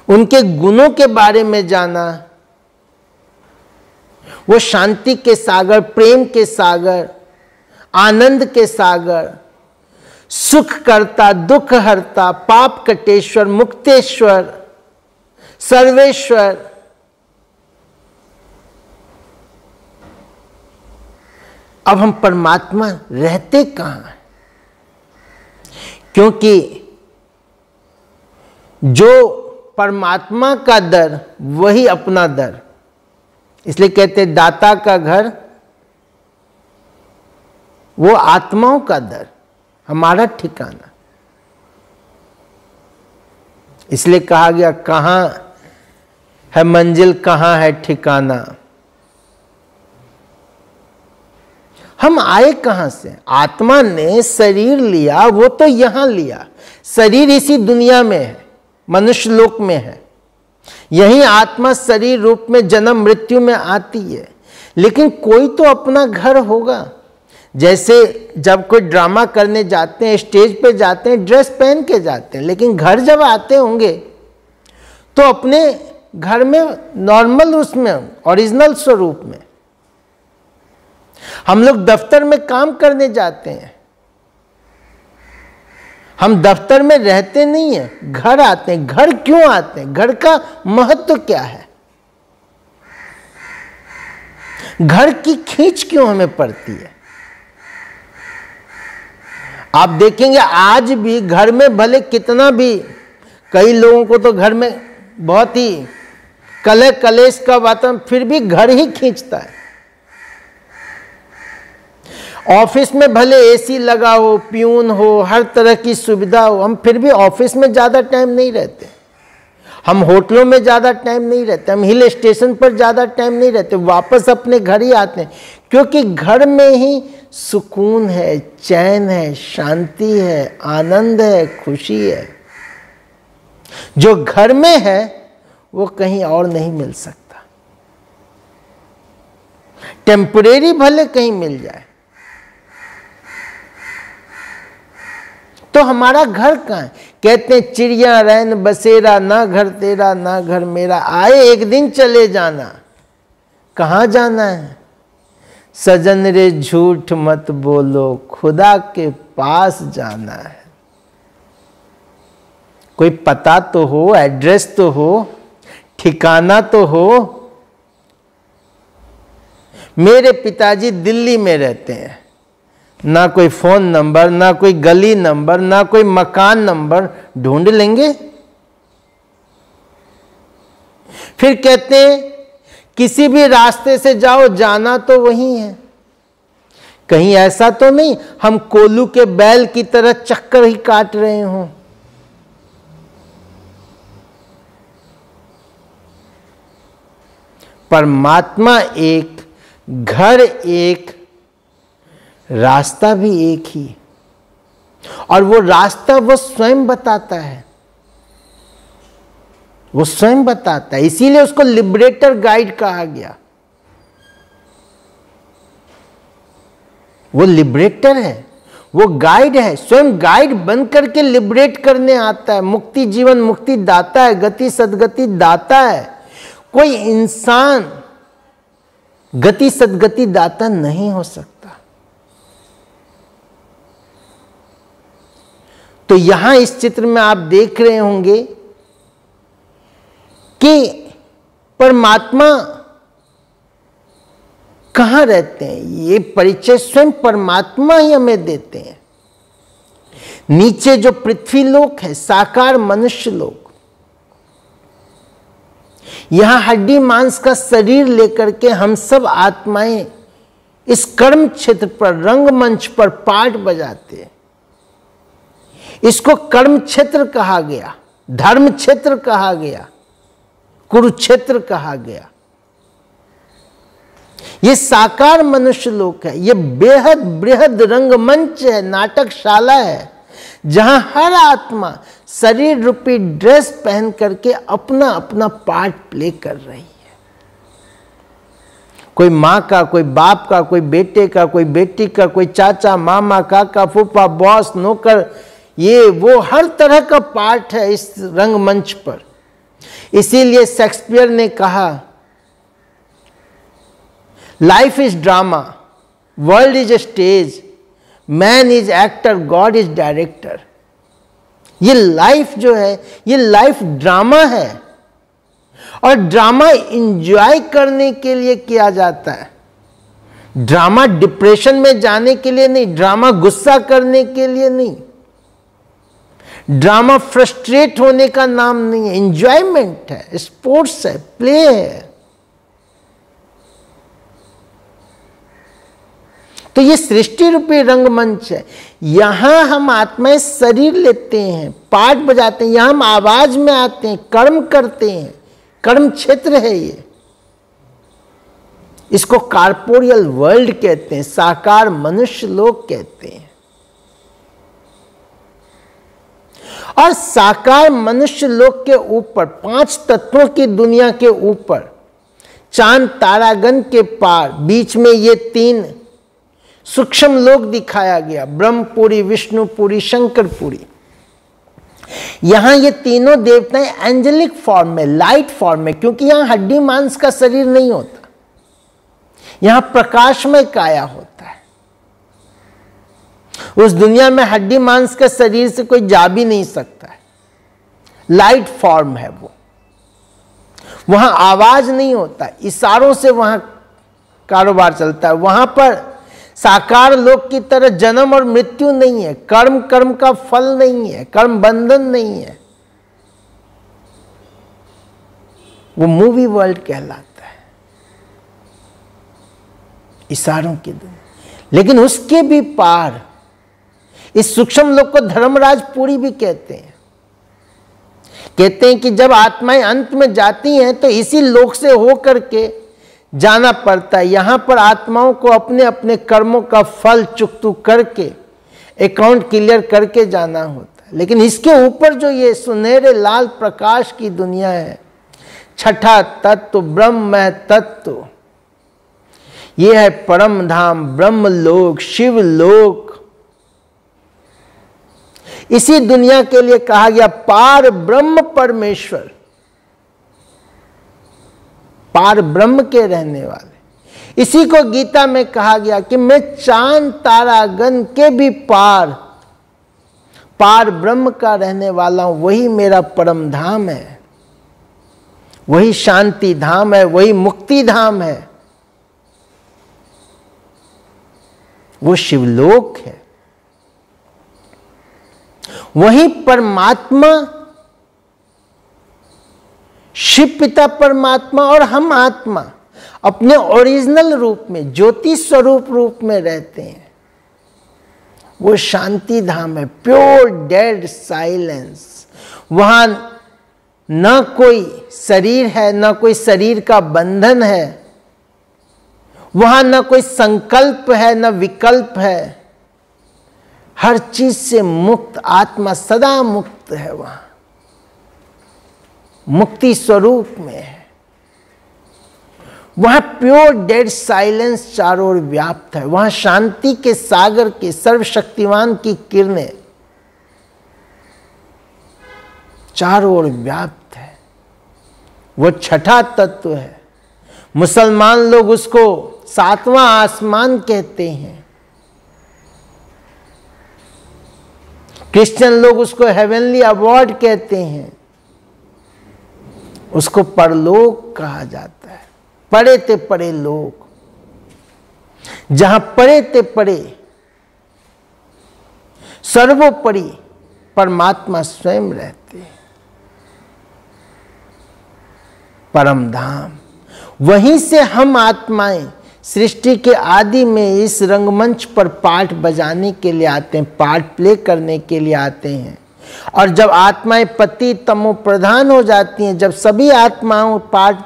उनके गुणों के बारे में जाना। वो शांति के सागर, प्रेम के सागर, आनंद के सागर, सुख करता, दुख हरता, पाप कटेश्वर, मुक्तेश्वर, सर्वेश्वर। अब हम परमात्मा रहते कहां हैं? क्योंकि जो परमात्मा का दर वही अपना दर, इसलिए कहते हैं दाता का घर वो आत्माओं का दर, हमारा ठिकाना। इसलिए कहा गया, कहां है मंजिल, कहां है ठिकाना। हम आए कहां से? आत्मा ने शरीर लिया, वो तो यहां लिया। शरीर इसी दुनिया में है, मनुष्य लोक में है। यही आत्मा शरीर रूप में जन्म मृत्यु में आती है। लेकिन कोई तो अपना घर होगा। जैसे जब कोई ड्रामा करने जाते हैं, स्टेज पे जाते हैं, ड्रेस पहन के जाते हैं, लेकिन घर जब आते होंगे तो अपने घर में नॉर्मल, उसमें ओरिजिनल स्वरूप में। हम लोग दफ्तर में काम करने जाते हैं, हम दफ्तर में रहते नहीं हैं, घर आते हैं। घर क्यों आते हैं? घर का महत्व क्या है? घर की खींच क्यों हमें पड़ती है? आप देखेंगे आज भी घर में भले कितना भी, कई लोगों को तो घर में बहुत ही कलह कलेश का वातावरण, फिर भी घर ही खींचता है। ऑफिस में भले एसी लगा हो, प्यून हो, हर तरह की सुविधा हो, हम फिर भी ऑफिस में ज़्यादा टाइम नहीं रहते। हम होटलों में ज़्यादा टाइम नहीं रहते, हम हिल स्टेशन पर ज़्यादा टाइम नहीं रहते, वापस अपने घर ही आते हैं, क्योंकि घर में ही सुकून है, चैन है, शांति है, आनंद है, खुशी है। जो घर में है वो कहीं और नहीं मिल सकता। टेम्परेरी भले कहीं मिल जाए, तो हमारा घर कहाँ है? कहते हैं चिड़िया रैन बसेरा, ना घर तेरा ना घर मेरा, आए एक दिन चले जाना। कहाँ जाना है? सजन रे झूठ मत बोलो, खुदा के पास जाना है। कोई पता तो हो, एड्रेस तो हो, ठिकाना तो हो। मेरे पिताजी दिल्ली में रहते हैं, ना कोई फोन नंबर, ना कोई गली नंबर, ना कोई मकान नंबर, ढूंढ लेंगे। फिर कहते हैं किसी भी रास्ते से जाओ, जाना तो वही है। कहीं ऐसा तो नहीं हम कोल्हू के बैल की तरह चक्कर ही काट रहे हों। परमात्मा एक, घर एक, रास्ता भी एक ही, और वो रास्ता वो स्वयं बताता है। वो स्वयं बताता है, इसीलिए उसको लिबरेटर गाइड कहा गया। वो लिबरेटर है, वो गाइड है, स्वयं गाइड बन करके लिबरेट करने आता है। मुक्ति जीवन मुक्ति दाता है, गति सदगति दाता है। कोई इंसान गति सदगति दाता नहीं हो सकता। तो यहां इस चित्र में आप देख रहे होंगे कि परमात्मा कहां रहते हैं। ये परिचय स्वयं परमात्मा ही हमें देते हैं। नीचे जो पृथ्वी लोक है, साकार मनुष्य लोक, यहां हड्डी मांस का शरीर लेकर के हम सब आत्माएं इस कर्म क्षेत्र पर, रंगमंच पर पाठ बजाते हैं। इसको कर्म क्षेत्र कहा गया, धर्म क्षेत्र कहा गया, कुरुक्षेत्र कहा गया। ये साकार मनुष्य लोक है, ये बेहद बृहद रंगमंच है, नाटकशाला है, जहां हर आत्मा शरीर रूपी ड्रेस पहन करके अपना अपना पार्ट प्ले कर रही है। कोई माँ का, कोई बाप का, कोई बेटे का, कोई बेटी का, कोई चाचा मामा काका फूफा बॉस नौकर, ये वो हर तरह का पार्ट है इस रंगमंच पर। इसीलिए शेक्सपियर ने कहा, life is drama, world is a stage, man is actor, God is director. ये लाइफ जो है, ये लाइफ ड्रामा है, और ड्रामा एंजॉय करने के लिए किया जाता है। ड्रामा डिप्रेशन में जाने के लिए नहीं, ड्रामा गुस्सा करने के लिए नहीं, ड्रामा फ्रस्ट्रेट होने का नाम नहीं है। एंजॉयमेंट है, स्पोर्ट्स है, प्ले है। तो ये सृष्टि रूपी रंगमंच है। यहां हम आत्माएं शरीर लेते हैं, पाठ बजाते हैं, यहां हम आवाज में आते हैं, कर्म करते हैं। कर्म क्षेत्र है ये। इसको कॉर्पोरियल वर्ल्ड कहते हैं, साकार मनुष्य लोग कहते हैं। और साकार मनुष्य लोक के ऊपर, 5 तत्वों की दुनिया के ऊपर, चांद तारागण के पार, बीच में ये 3 सूक्ष्म लोक दिखाया गया, ब्रह्मपुरी, विष्णुपुरी, शंकरपुरी। यहां ये तीनों देवताएं एंजेलिक फॉर्म में, लाइट फॉर्म में, क्योंकि यहां हड्डी मांस का शरीर नहीं होता, यहां प्रकाशमय काया होता है। उस दुनिया में हड्डी मांस के शरीर से कोई जा भी नहीं सकता है, लाइट फॉर्म है वो। वहां आवाज नहीं होता, इशारों से वहां कारोबार चलता है। वहां पर साकार लोक की तरह जन्म और मृत्यु नहीं है, कर्म कर्म का फल नहीं है, कर्म बंधन नहीं है। वो मूवी वर्ल्ड कहलाता है, इशारों की दुनिया। लेकिन उसके भी पार इस सूक्ष्म लोक को धर्मराजपुरी भी कहते हैं। कहते हैं कि जब आत्माएं अंत में जाती हैं तो इसी लोक से होकर के जाना पड़ता है। यहां पर आत्माओं को अपने अपने कर्मों का फल चुकतू करके अकाउंट क्लियर करके जाना होता है। लेकिन इसके ऊपर जो ये सुनहरे लाल प्रकाश की दुनिया है, छठा तत्व ब्रह्म तत्व, ये है परम धाम, ब्रह्म लोक, शिव लोक। इसी दुनिया के लिए कहा गया पार ब्रह्म परमेश्वर, पार ब्रह्म के रहने वाले। इसी को गीता में कहा गया कि मैं चांद तारागण के भी पार, पार ब्रह्म का रहने वाला हूं। वही मेरा परम धाम है, वही शांति धाम है, वही मुक्ति धाम है, वो शिवलोक है। वही परमात्मा, शिव पिता परमात्मा और हम आत्मा अपने ओरिजिनल रूप में, ज्योति स्वरूप रूप में रहते हैं। वो शांति धाम है, प्योर डेड साइलेंस। वहां न कोई शरीर है, न कोई शरीर का बंधन है, वहां न कोई संकल्प है, न विकल्प है। हर चीज से मुक्त आत्मा सदा मुक्त है, वहां मुक्ति स्वरूप में है। वहां प्योर डेड साइलेंस चारों ओर व्याप्त है। वहां शांति के सागर के सर्वशक्तिमान की किरणें चारों ओर व्याप्त है। वो छठा तत्व है। मुसलमान लोग उसको सातवां आसमान कहते हैं, क्रिश्चियन लोग उसको हेवनली अवार्ड कहते हैं, उसको परलोक कहा जाता है। परे ते परे लोक, जहां परे ते परे सर्वोपरि परमात्मा स्वयं रहते हैं, परम धाम। वहीं से हम आत्माएं सृष्टि के आदि में इस रंगमंच पर पाठ बजाने के लिए आते हैं, पार्ट प्ले करने के लिए आते हैं। और जब आत्माएं पति तमो प्रधान हो जाती हैं, जब सभी आत्माओं पाठ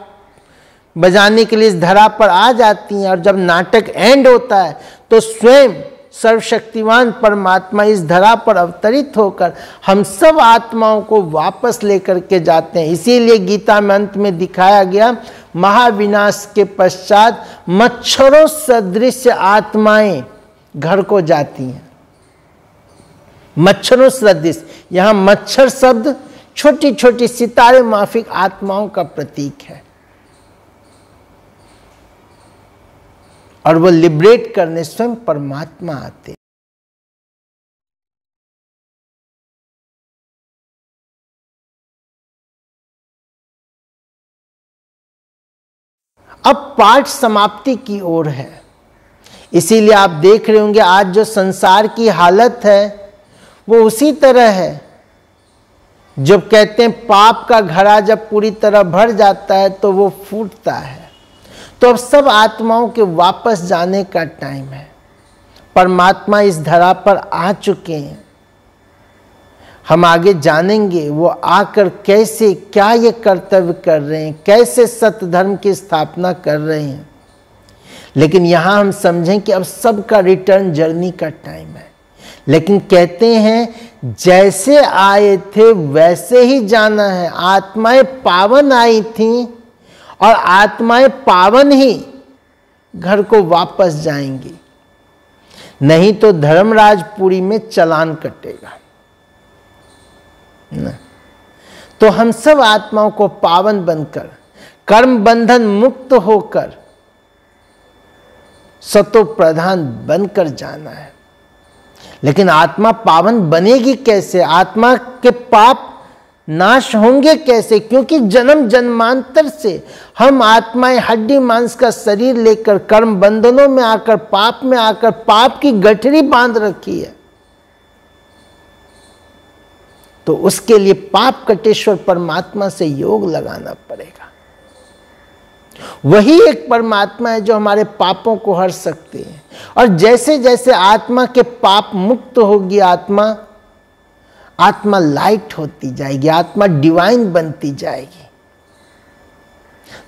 बजाने के लिए इस धरा पर आ जाती हैं, और जब नाटक एंड होता है तो स्वयं सर्वशक्तिमान परमात्मा इस धरा पर अवतरित होकर हम सब आत्माओं को वापस लेकर के जाते हैं। इसीलिए गीता में अंत में दिखाया गया, महाविनाश के पश्चात मच्छरों सदृश आत्माएं घर को जाती हैं। मच्छरों सदृश, यहां मच्छर शब्द छोटी छोटी सितारे माफिक आत्माओं का प्रतीक है, और वो लिबरेट करने स्वयं परमात्मा आते। अब पाठ समाप्ति की ओर है। इसीलिए आप देख रहे होंगे आज जो संसार की हालत है वो उसी तरह है। जब कहते हैं पाप का घड़ा जब पूरी तरह भर जाता है तो वो फूटता है। तो अब सब आत्माओं के वापस जाने का टाइम है। परमात्मा इस धरा पर आ चुके हैं। हम आगे जानेंगे वो आकर कैसे क्या ये कर्तव्य कर रहे हैं, कैसे सत्य धर्म की स्थापना कर रहे हैं। लेकिन यहाँ हम समझें कि अब सबका रिटर्न जर्नी का टाइम है। लेकिन कहते हैं जैसे आए थे वैसे ही जाना है। आत्माएं पावन आई थीं और आत्माएं पावन ही घर को वापस जाएंगी, नहीं तो धर्मराजपुरी में चालान कटेगा न। तो हम सब आत्माओं को पावन बनकर, कर्म बंधन मुक्त होकर, सतो प्रधान बनकर जाना है। लेकिन आत्मा पावन बनेगी कैसे, आत्मा के पाप नाश होंगे कैसे? क्योंकि जन्म जन्मांतर से हम आत्माएं हड्डी मांस का शरीर लेकर कर्म बंधनों में आकर, पाप में आकर, पाप की गठरी बांध रखी है। तो उसके लिए पाप कटेश्वर परमात्मा से योग लगाना पड़ेगा। वही एक परमात्मा है जो हमारे पापों को हर सकते हैं। और जैसे जैसे आत्मा के पाप मुक्त होगी, आत्मा लाइट होती जाएगी, आत्मा डिवाइन बनती जाएगी,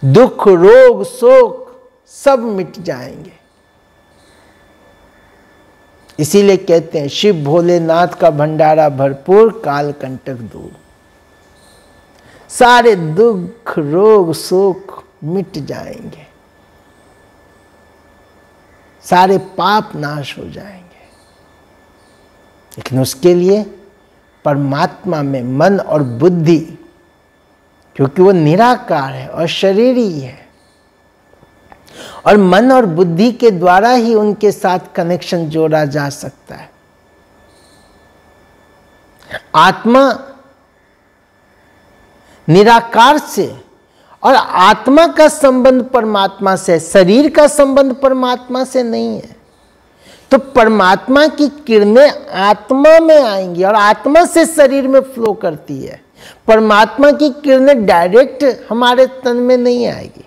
दुख रोग शोक सब मिट जाएंगे। इसीलिए कहते हैं शिव भोलेनाथ का भंडारा भरपूर, काल कंटक दूर। सारे दुख रोग शोक मिट जाएंगे, सारे पाप नाश हो जाएंगे। लेकिन उसके लिए परमात्मा में मन और बुद्धि, क्योंकि वो निराकार है और शरीरी है, और मन और बुद्धि के द्वारा ही उनके साथ कनेक्शन जोड़ा जा सकता है। आत्मा निराकार से और आत्मा का संबंध परमात्मा से, शरीर का संबंध परमात्मा से नहीं है। तो परमात्मा की किरणें आत्मा में आएंगी और आत्मा से शरीर में फ्लो करती है। परमात्मा की किरणें डायरेक्ट हमारे तन में नहीं आएगी।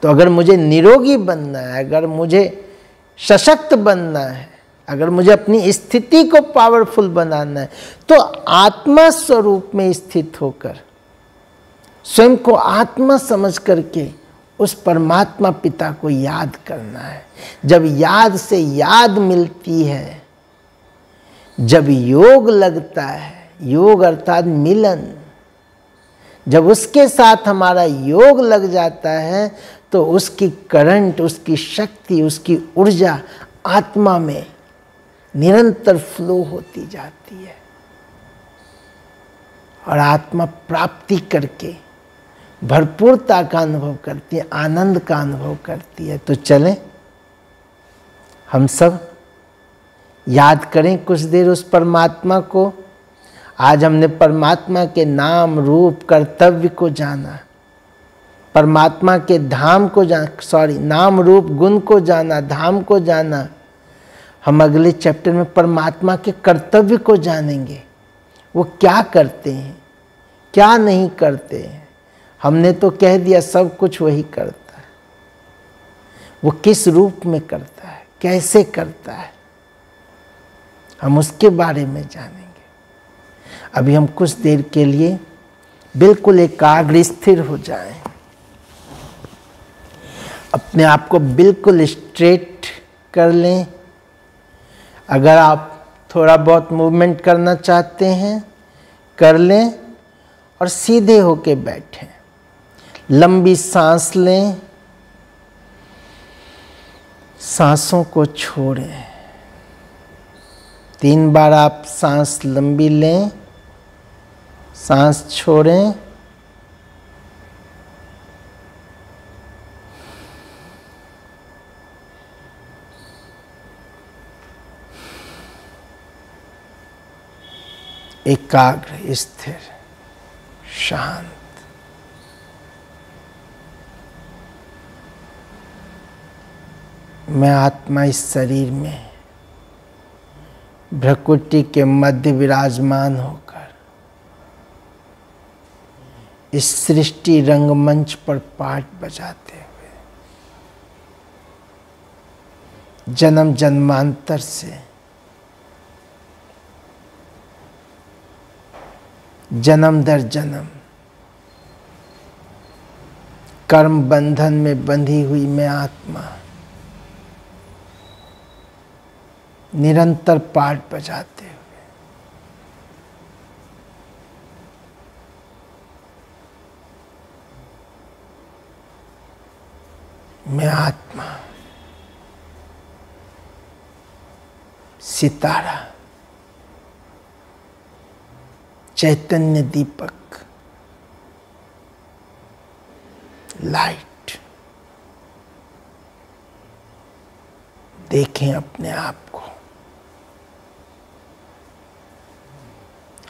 तो अगर मुझे निरोगी बनना है, अगर मुझे सशक्त बनना है, अगर मुझे अपनी स्थिति को पावरफुल बनाना है, तो आत्मा स्वरूप में स्थित होकर, स्वयं को आत्मा समझ करके उस परमात्मा पिता को याद करना है। जब याद से याद मिलती है, जब योग लगता है, योग अर्थात मिलन, जब उसके साथ हमारा योग लग जाता है, तो उसकी करंट, उसकी शक्ति, उसकी ऊर्जा आत्मा में निरंतर फ्लो होती जाती है और आत्मा प्राप्ति करके भरपूरता का अनुभव करती है, आनंद का अनुभव करती है। तो चलें हम सब याद करें कुछ देर उस परमात्मा को। आज हमने परमात्मा के नाम रूप कर्तव्य को जाना, परमात्मा के धाम को नाम रूप गुण को जाना, धाम को जाना। हम अगले चैप्टर में परमात्मा के कर्तव्य को जानेंगे। वो क्या करते हैं, क्या नहीं करते हैं। हमने तो कह दिया सब कुछ वही करता है। वो किस रूप में करता है, कैसे करता है, हम उसके बारे में जानेंगे। अभी हम कुछ देर के लिए बिल्कुल एकाग्र स्थिर हो जाएं, अपने आप को बिल्कुल स्ट्रेट कर लें। अगर आप थोड़ा बहुत मूवमेंट करना चाहते हैं कर लें और सीधे होके बैठें। लंबी सांस लें, सांसों को छोड़ें। 3 बार आप सांस लंबी लें, सांस छोड़ें, एकाग्र स्थिर शांत। मैं आत्मा इस शरीर में भ्रकुटी के मध्य विराजमान होकर इस सृष्टि रंगमंच पर पाठ बजाते हुए जन्म जन्मांतर से जन्म दर जन्म कर्म बंधन में बंधी हुई मैं आत्मा निरंतर पाठ बजाते हुए मैं आत्मा सितारा चैतन्य दीपक लाइट देखें अपने आप को,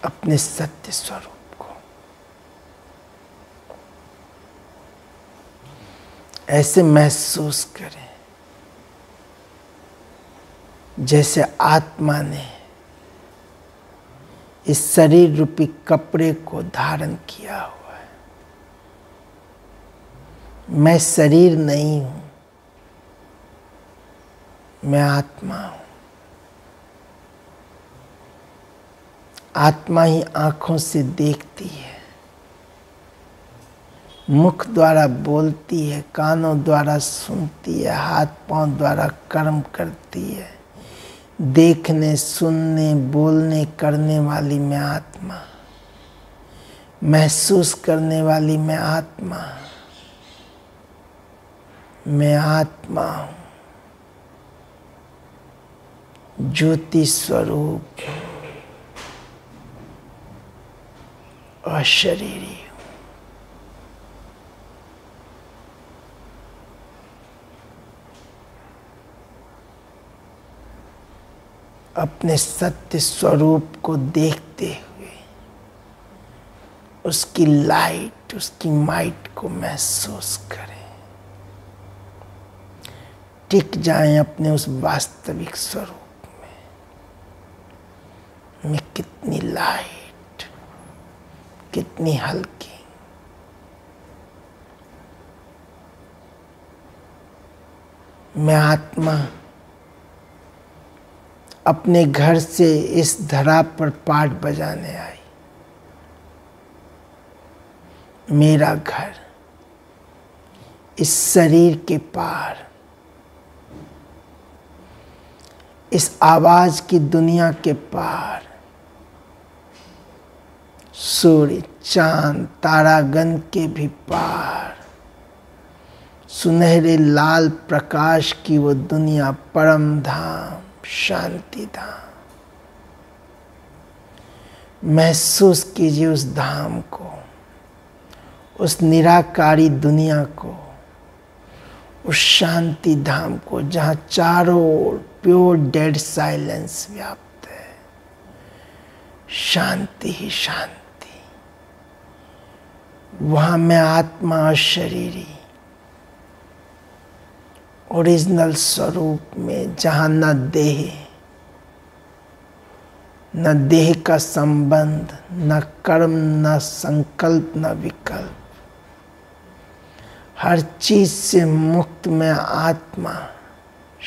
अपने सत्य स्वरूप को। ऐसे महसूस करें जैसे आत्मा ने इस शरीर रूपी कपड़े को धारण किया हुआ है। मैं शरीर नहीं हूं, मैं आत्मा हूं। आत्मा ही आंखों से देखती है, मुख द्वारा बोलती है, कानों द्वारा सुनती है, हाथ पांव द्वारा कर्म करती है। देखने, सुनने, बोलने, करने वाली मैं आत्मा, महसूस करने वाली मैं आत्मा, मैं आत्मा हूं, ज्योति स्वरूप अशरीरी। अपने सत्य स्वरूप को देखते हुए उसकी लाइट, उसकी माइट को महसूस करें। टिक जाएं अपने उस वास्तविक स्वरूप में। मैं कितनी लाइट, कितनी हल्की। मैं आत्मा अपने घर से इस धरा पर पाठ बजाने आई। मेरा घर इस शरीर के पार, इस आवाज की दुनिया के पार, सूर्य, चांद, तारागण के भी पार, सुनहरे लाल प्रकाश की वो दुनिया, परम धाम, शांति धाम। महसूस कीजिए उस धाम को, उस निराकारी दुनिया को, उस शांति धाम को जहां चारों ओर प्योर डेड साइलेंस व्याप्त है। शांति ही शांति। वहां मैं आत्मा शरीरी ओरिजिनल स्वरूप में, जहां न देह का संबंध, न कर्म, न संकल्प, न विकल्प, हर चीज से मुक्त मैं आत्मा,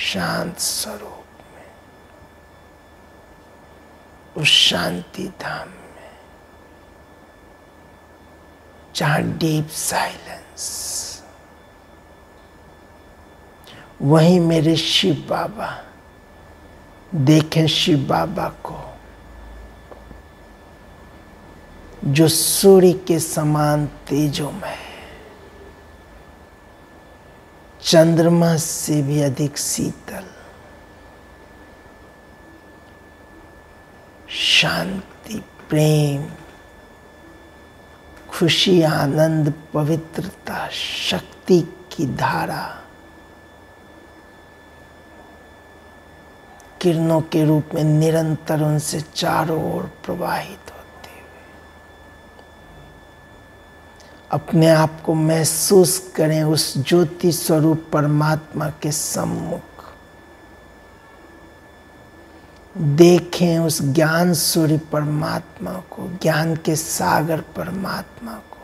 शांत स्वरूप में, उस शांति धाम में जहां डीप साइलेंस। वहीं मेरे शिव बाबा, देखें शिव बाबा को जो सूर्य के समान तेजोमय है, चंद्रमा से भी अधिक शीतल, शांति, प्रेम, खुशी, आनंद, पवित्रता, शक्ति की धारा किरणों के रूप में निरंतर उनसे चारों ओर प्रवाहित होते हुए अपने आप को महसूस करें उस ज्योति स्वरूप परमात्मा के सम्मुख। देखें उस ज्ञान सूर्य परमात्मा को, ज्ञान के सागर परमात्मा को।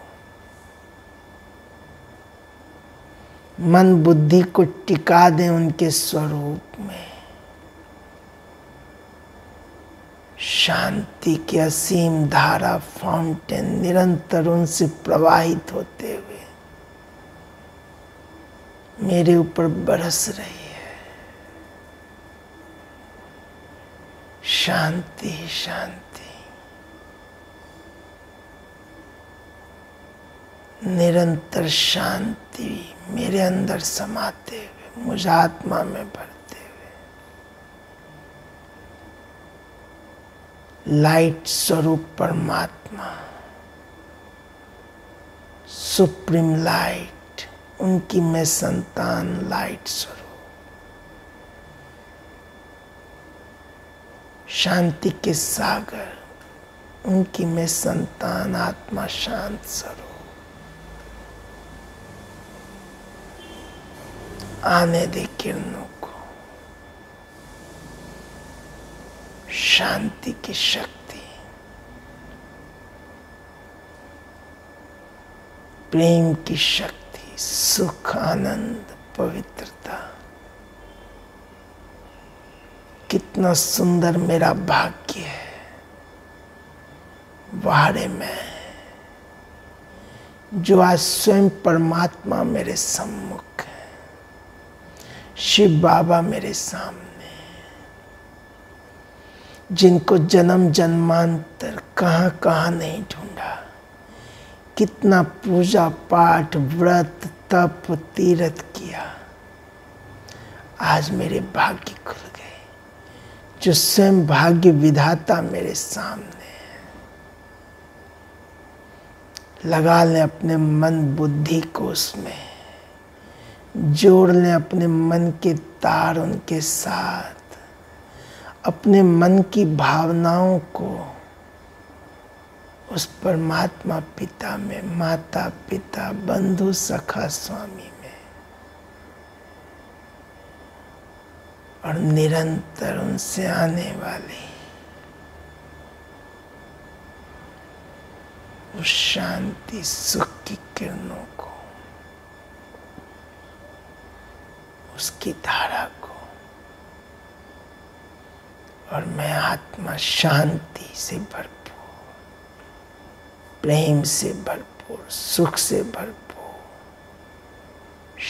मन बुद्धि को टिका दें उनके स्वरूप में। शांति की असीम धारा, फाउंटेन निरंतर उनसे प्रवाहित होते हुए मेरे ऊपर बरस रही है। शांति शांति, निरंतर शांति मेरे अंदर समाते हुए, मुझ आत्मा में भरते हुए। लाइट स्वरूप परमात्मा, सुप्रीम लाइट, उनकी मैं संतान लाइट स्वरूप। शांति के सागर, उनकी मैं संतान, आत्मा शांत स्वरूप। आने दे किरणों को, शांति की शक्ति, प्रेम की शक्ति, सुख, आनंद, पवित्रता। कितना सुंदर मेरा भाग्य है, वारे में जो आज स्वयं परमात्मा मेरे सम्मुख है, शिव बाबा मेरे सामने, जिनको जन्म जन्मांतर कहाँ कहाँ नहीं ढूंढा, कितना पूजा पाठ, व्रत, तप, तीर्थ किया, आज मेरे भाग्य खुल गए। जो स्वयं भाग्य विधाता मेरे सामने है, लगा लें अपने मन बुद्धि को, उसमें जोड़ लें अपने मन के तार उनके साथ, अपने मन की भावनाओं को उस परमात्मा पिता में, माता पिता, बंधु, सखा, स्वामी में, और निरंतर उनसे आने वाली उस शांति सुख की किरणों को, उसकी धारा को, और मैं आत्मा शांति से भरपूर, प्रेम से भरपूर, सुख से भरपूर,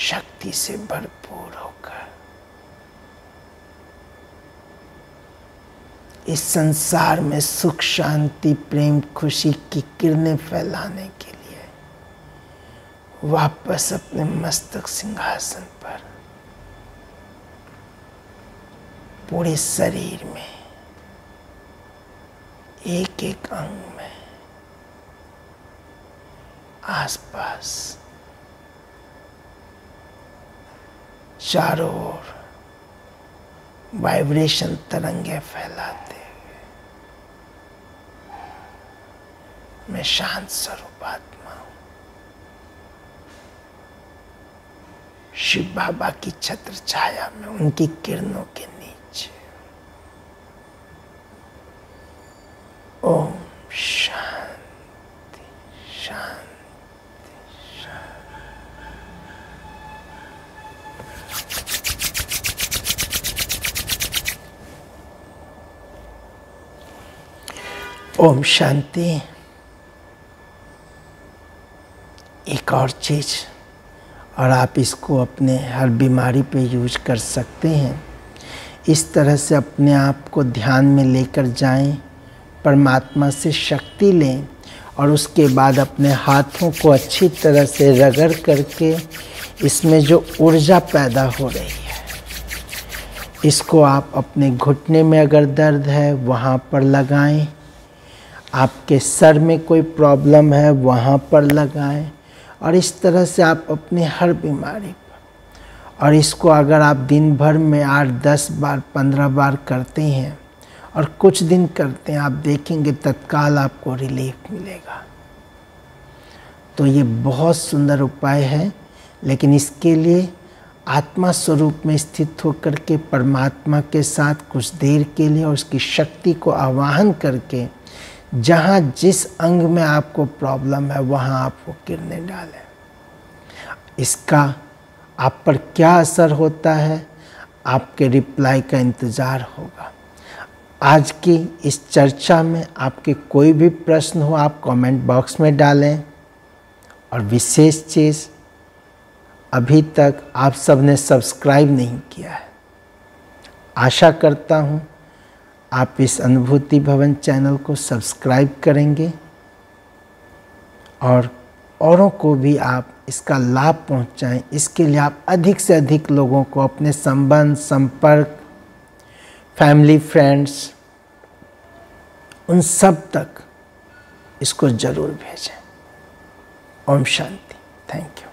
शक्ति से भरपूर होकर इस संसार में सुख, शांति, प्रेम, खुशी की किरणें फैलाने के लिए वापस अपने मस्तक सिंहासन पर, पूरे शरीर में, एक एक अंग में, आसपास, चारों ओर वाइब्रेशन तरंगे फैलाते हुए मैं शांत स्वरूप आत्मा हूं। शिव बाबा की छत्र छाया में, उनकी किरणों के नीचे। ओम शांति शांति शांति। ओम शांति। एक और चीज, और आप इसको अपने हर बीमारी पे यूज कर सकते हैं। इस तरह से अपने आप को ध्यान में लेकर जाएं, परमात्मा से शक्ति लें, और उसके बाद अपने हाथों को अच्छी तरह से रगड़ करके इसमें जो ऊर्जा पैदा हो रही है, इसको आप अपने घुटने में अगर दर्द है वहाँ पर लगाएं, आपके सर में कोई प्रॉब्लम है वहाँ पर लगाएं, और इस तरह से आप अपने हर बीमारी पर, और इसको अगर आप दिन भर में 8-10 बार 15 बार करते हैं और कुछ दिन करते हैं, आप देखेंगे तत्काल आपको रिलीफ मिलेगा। तो ये बहुत सुंदर उपाय है, लेकिन इसके लिए आत्मा स्वरूप में स्थित होकर के परमात्मा के साथ कुछ देर के लिए, और उसकी शक्ति को आवाहन करके जहाँ जिस अंग में आपको प्रॉब्लम है वहाँ आप वो किरणें डालें। इसका आप पर क्या असर होता है, आपके रिप्लाई का इंतज़ार होगा। आज की इस चर्चा में आपके कोई भी प्रश्न हो आप कमेंट बॉक्स में डालें। और विशेष चीज़, अभी तक आप सबने सब्सक्राइब नहीं किया है, आशा करता हूँ आप इस अनुभूति भवन चैनल को सब्सक्राइब करेंगे, और औरों को भी आप इसका लाभ पहुंचाएं। इसके लिए आप अधिक से अधिक लोगों को, अपने संबंध, संपर्क, फैमिली, फ्रेंड्स, उन सब तक इसको जरूर भेजें। ओम शांति। Thank you.